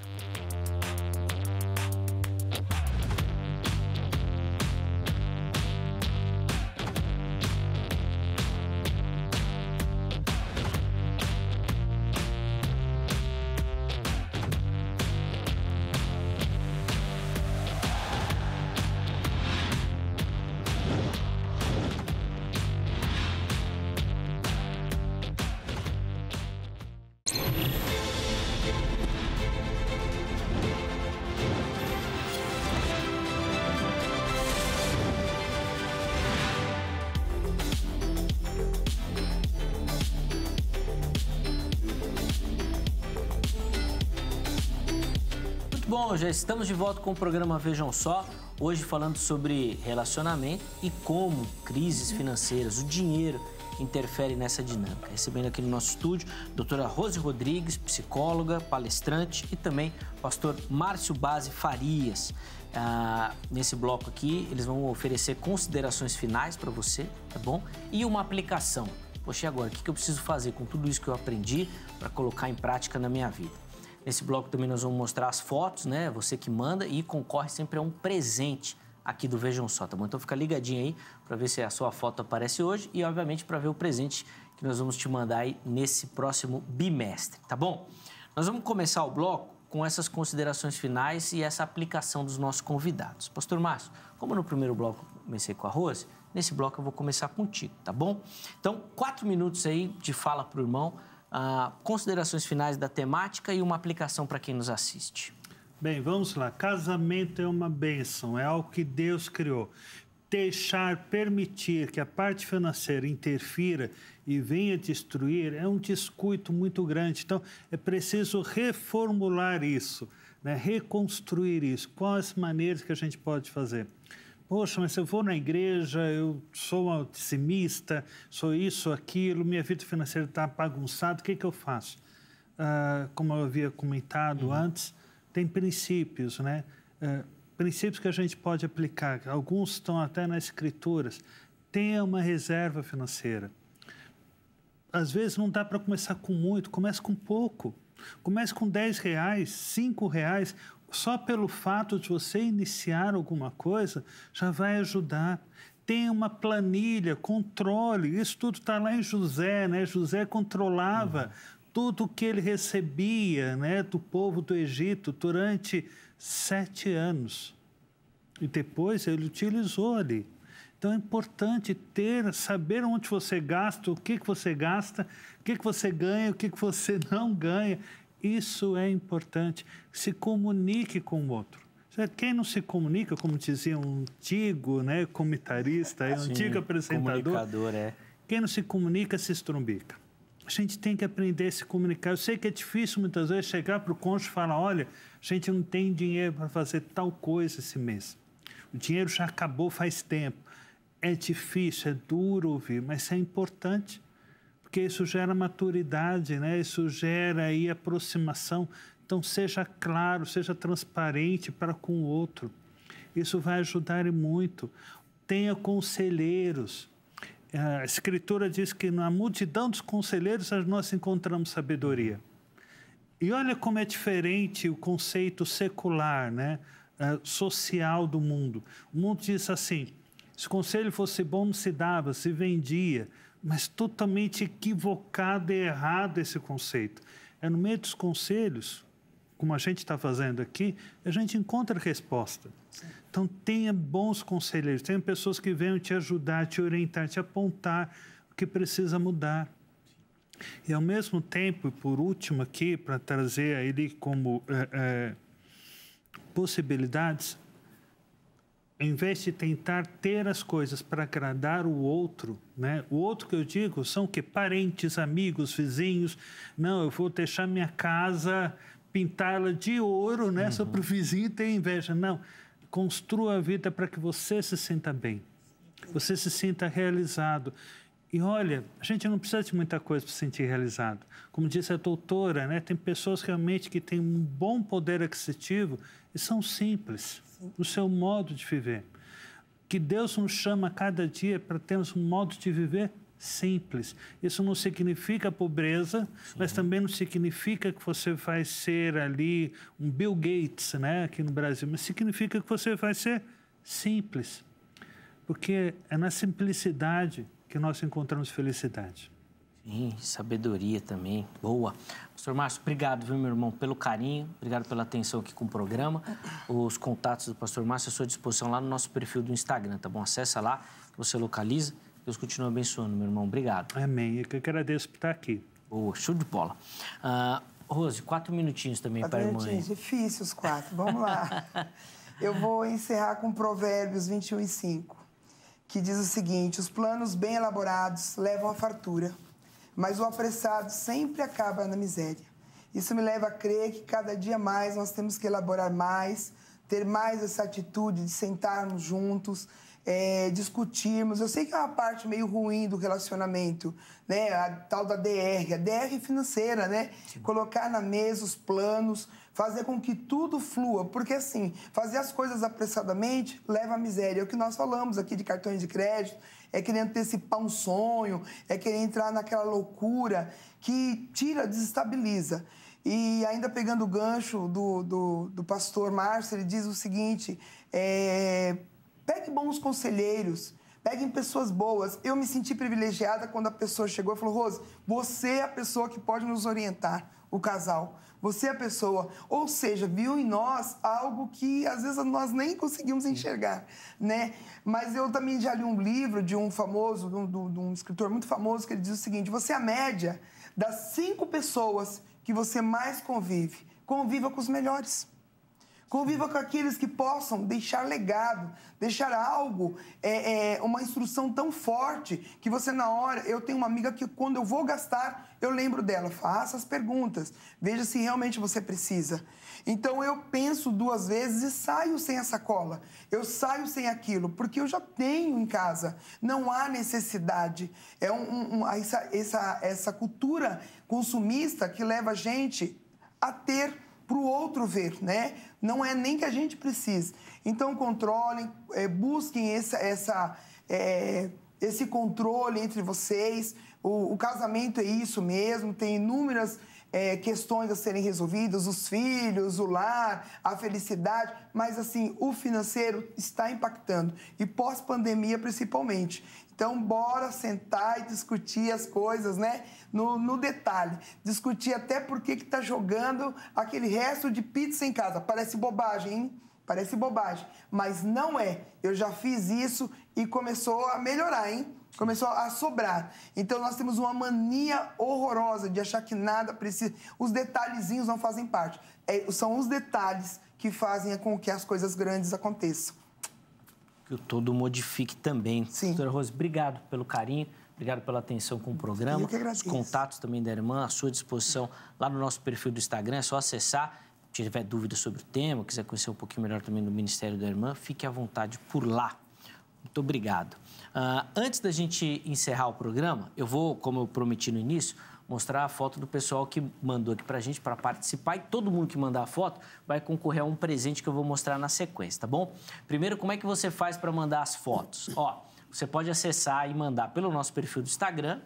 Bom, já estamos de volta com o programa Vejam Só, hoje falando sobre relacionamento e como crises financeiras, o dinheiro interfere nessa dinâmica. Recebendo aqui no nosso estúdio a doutora Rose Rodrigues, psicóloga, palestrante e também o pastor Márcio Bazzi Farias. Nesse bloco aqui, eles vão oferecer considerações finais para você, tá bom? E uma aplicação. Poxa, e agora, o que eu preciso fazer com tudo isso que eu aprendi para colocar em prática na minha vida? Nesse bloco também nós vamos mostrar as fotos, né? Você que manda e concorre sempre a um presente aqui do Vejam Só, tá bom? Então fica ligadinho aí para ver se a sua foto aparece hoje e, obviamente, para ver o presente que nós vamos te mandar aí nesse próximo bimestre, tá bom? Nós vamos começar o bloco com essas considerações finais e essa aplicação dos nossos convidados. Pastor Márcio, como no primeiro bloco eu comecei com a Rose, nesse bloco eu vou começar contigo, tá bom? Então, 4 minutos aí de fala pro irmão, considerações finais da temática e uma aplicação para quem nos assiste. Bem, vamos lá. Casamento é uma bênção, é algo que Deus criou. Permitir que a parte financeira interfira e venha destruir é um descuido muito grande. Então, é preciso reformular isso, né? Reconstruir isso. Quais as maneiras que a gente pode fazer? Poxa, mas se eu vou na igreja, eu sou dizimista, sou isso, aquilo, minha vida financeira está bagunçada, o que eu faço? Como eu havia comentado antes, tem princípios, né? Princípios que a gente pode aplicar, alguns estão até nas escrituras. Tenha uma reserva financeira. Às vezes não dá para começar com muito, comece com pouco. Comece com R$10, R$5. Só pelo fato de você iniciar alguma coisa, já vai ajudar. Tenha uma planilha, controle. Isso tudo está lá em José, né? José controlava tudo o que ele recebia, né, do povo do Egito durante 7 anos. E depois ele utilizou ali. Então é importante saber onde você gasta, o que você gasta, o que você ganha, o que você não ganha. Isso é importante. Se comunique com o outro. Quem não se comunica, como dizia um antigo, né, comentarista, um antigo apresentador, comunicador, quem não se comunica se estrumbica. A gente tem que aprender a se comunicar. Eu sei que é difícil muitas vezes chegar para o cônjuge e falar, olha, a gente não tem dinheiro para fazer tal coisa esse mês. O dinheiro já acabou faz tempo. É difícil, é duro ouvir, mas é importante. Porque isso gera maturidade, né? Isso gera aí aproximação. Então, seja claro, seja transparente para com o outro. Isso vai ajudar muito. Tenha conselheiros. A Escritura diz que na multidão dos conselheiros nós encontramos sabedoria. E olha como é diferente o conceito secular, né? Social do mundo. O mundo diz assim, se o conselho fosse bom, não se dava, se vendia. Mas totalmente equivocado e errado esse conceito. É no meio dos conselhos, como a gente está fazendo aqui, a gente encontra resposta. Então, tenha bons conselheiros, tenha pessoas que venham te ajudar, te orientar, te apontar o que precisa mudar. E, ao mesmo tempo, por último aqui, para trazer ele como possibilidades, em vez de tentar ter as coisas para agradar o outro, né? O outro que eu digo são que parentes, amigos, vizinhos. Não, eu vou deixar minha casa, pintá-la de ouro, né? Só para o vizinho ter inveja. Não, construa a vida para que você se sinta bem, você se sinta realizado. E olha, a gente não precisa de muita coisa para se sentir realizado. Como disse a doutora, né? Tem pessoas realmente que têm um bom poder aquisitivo e são simples no seu modo de viver. Que Deus nos chama a cada dia para termos um modo de viver simples. Isso não significa pobreza, mas também não significa que você vai ser ali um Bill Gates, né, aqui no Brasil, mas significa que você vai ser simples. Porque é na simplicidade que nós encontramos felicidade. Sim, sabedoria também. Boa. Pastor Márcio, obrigado, viu, meu irmão, pelo carinho, obrigado pela atenção aqui com o programa. Os contatos do Pastor Márcio à sua disposição lá no nosso perfil do Instagram, tá bom? Acessa lá, que você localiza. Deus continua abençoando, meu irmão. Obrigado. Amém. Eu que agradeço por estar aqui. Boa, show de bola. Rose, 4 minutinhos também para a irmã. 4 minutinhos, difícil os 4. Vamos lá. Eu vou encerrar com Provérbios 21:5, que diz o seguinte: os planos bem elaborados levam à fartura, mas o apressado sempre acaba na miséria. Isso me leva a crer que cada dia mais nós temos que elaborar mais, ter mais essa atitude de sentarmos juntos, discutirmos. Eu sei que é uma parte meio ruim do relacionamento, né? A tal da DR, a DR financeira, né? Sim. Colocar na mesa os planos, fazer com que tudo flua, porque assim, fazer as coisas apressadamente leva à miséria. É o que nós falamos aqui de cartões de crédito, é querer antecipar um sonho, é querer entrar naquela loucura que tira, desestabiliza. E ainda pegando o gancho do pastor Márcio, ele diz o seguinte: pegue bons conselheiros, peguem pessoas boas. Eu me senti privilegiada quando a pessoa chegou e falou: Rose, você é a pessoa que pode nos orientar, o casal. Você é a pessoa. Ou seja, viu em nós algo que às vezes nós nem conseguimos enxergar, né? Mas eu também já li um livro de um famoso, de um escritor muito famoso, que ele diz o seguinte: você é a média das 5 pessoas que você mais convive. Conviva com os melhores. Conviva com aqueles que possam deixar legado, deixar algo, uma instrução tão forte que você na hora... Eu tenho uma amiga que quando eu vou gastar, eu lembro dela. Faça as perguntas, veja se realmente você precisa. Então eu penso 2 vezes e saio sem a sacola. Eu saio sem aquilo, porque eu já tenho em casa. Não há necessidade. É essa cultura consumista que leva a gente a ter para o outro ver, né? Não é nem que a gente precise. Então, controlem, busquem esse controle entre vocês. O casamento é isso mesmo, tem inúmeras questões a serem resolvidas, os filhos, o lar, a felicidade, mas, assim, o financeiro está impactando. E pós-pandemia, principalmente. Então, bora sentar e discutir as coisas, né? No detalhe. Discutir até por que está jogando aquele resto de pizza em casa. Parece bobagem, hein? Parece bobagem. Mas não é. Eu já fiz isso e começou a melhorar, hein? Começou a sobrar. Então, nós temos uma mania horrorosa de achar que nada precisa... Os detalhezinhos não fazem parte. São os detalhes que fazem com que as coisas grandes aconteçam. Que o todo modifique também. Sim. Doutora Rose, obrigado pelo carinho, obrigado pela atenção com o programa. Eu que agradeço. Os contatos também da irmã à sua disposição lá no nosso perfil do Instagram, é só acessar. Se tiver dúvidas sobre o tema, quiser conhecer um pouquinho melhor também do Ministério da Irmã, fique à vontade por lá. Muito obrigado. Antes da gente encerrar o programa, eu vou, como eu prometi no início, mostrar a foto do pessoal que mandou aqui pra gente para participar, e todo mundo que mandar a foto vai concorrer a um presente que eu vou mostrar na sequência, tá bom? Primeiro, como é que você faz para mandar as fotos? Você pode acessar e mandar pelo nosso perfil do Instagram,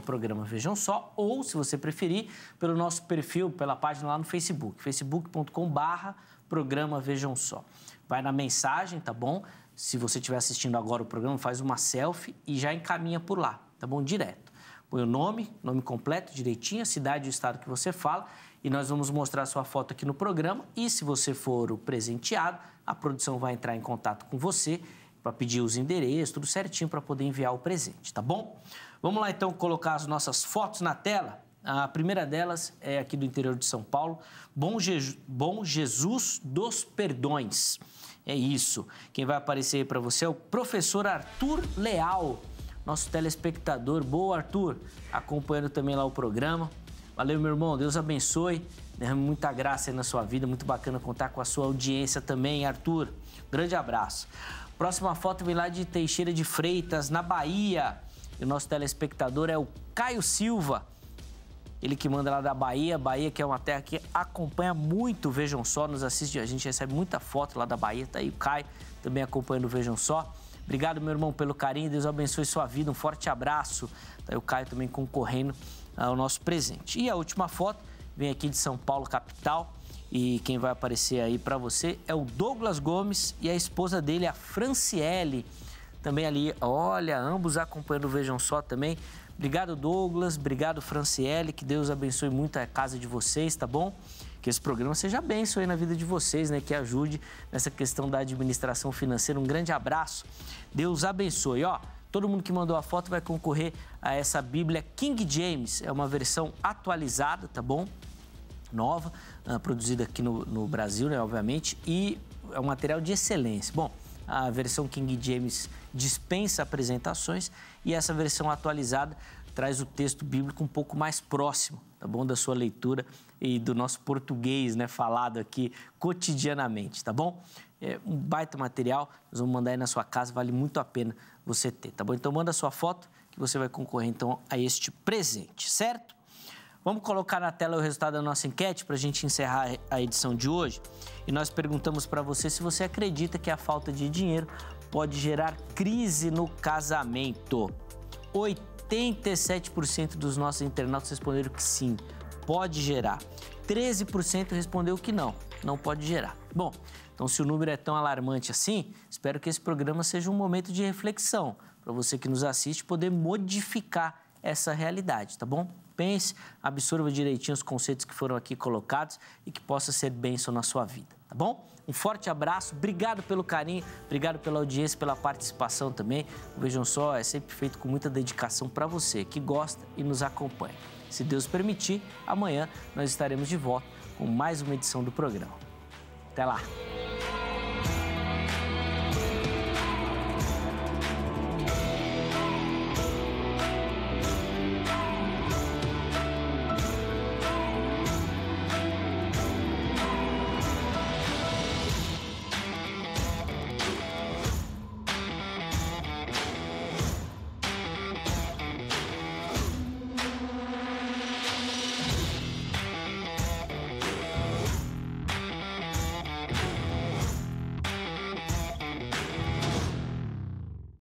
@programa Vejam Só, ou, se você preferir, pelo nosso perfil, pela página lá no Facebook, facebook.com/programa Vejam Só. Vai na mensagem, tá bom? Se você estiver assistindo agora o programa, faz uma selfie e já encaminha por lá, tá bom? Direto. Põe o nome completo, direitinho, a cidade e o estado que você fala, e nós vamos mostrar a sua foto aqui no programa. E se você for o presenteado, a produção vai entrar em contato com você para pedir os endereços, tudo certinho para poder enviar o presente, tá bom? Vamos lá, então, colocar as nossas fotos na tela. A primeira delas é aqui do interior de São Paulo, Bom Jesus dos Perdões. É isso. Quem vai aparecer aí para você é o professor Arthur Leal, nosso telespectador. Boa, Arthur, acompanhando também lá o programa. Valeu, meu irmão, Deus abençoe, derrame muita graça aí na sua vida, muito bacana contar com a sua audiência também, Arthur. Grande abraço. Próxima foto vem lá de Teixeira de Freitas, na Bahia. E o nosso telespectador é o Caio Silva. Ele que manda lá da Bahia, que é uma terra que acompanha muito o Vejam Só, nos assiste, a gente recebe muita foto lá da Bahia, tá aí o Caio também acompanhando o Vejam Só. Obrigado, meu irmão, pelo carinho, Deus abençoe sua vida, um forte abraço. Tá aí o Caio também concorrendo ao nosso presente. E a última foto vem aqui de São Paulo, capital, e quem vai aparecer aí para você é o Douglas Gomes e a esposa dele, a Franciele, também ali, olha, ambos acompanhando o Vejam Só também. Obrigado, Douglas. Obrigado, Franciele. Que Deus abençoe muito a casa de vocês, tá bom? Que esse programa seja bênção aí na vida de vocês, né? Que ajude nessa questão da administração financeira. Um grande abraço. Deus abençoe. Ó, todo mundo que mandou a foto vai concorrer a essa Bíblia King James. É uma versão atualizada, tá bom? Nova, produzida aqui no Brasil, né? Obviamente. E é um material de excelência. Bom, a versão King James dispensa apresentações e essa versão atualizada traz o texto bíblico um pouco mais próximo, tá bom? Da sua leitura e do nosso português, né? Falado aqui cotidianamente, tá bom? É um baita material, nós vamos mandar aí na sua casa, vale muito a pena você ter, tá bom? Então manda a sua foto que você vai concorrer então a este presente, certo? Vamos colocar na tela o resultado da nossa enquete para a gente encerrar a edição de hoje. E nós perguntamos para você se você acredita que a falta de dinheiro pode gerar crise no casamento. 87% dos nossos internautas responderam que sim, pode gerar. 13% respondeu que não pode gerar. Bom, então se o número é tão alarmante assim, espero que esse programa seja um momento de reflexão para você que nos assiste poder modificar essa realidade, tá bom? Pense, absorva direitinho os conceitos que foram aqui colocados e que possa ser bênção na sua vida, tá bom? Um forte abraço, obrigado pelo carinho, obrigado pela audiência, pela participação também. Vejam só, é sempre feito com muita dedicação para você que gosta e nos acompanha. Se Deus permitir, amanhã nós estaremos de volta com mais uma edição do programa. Até lá!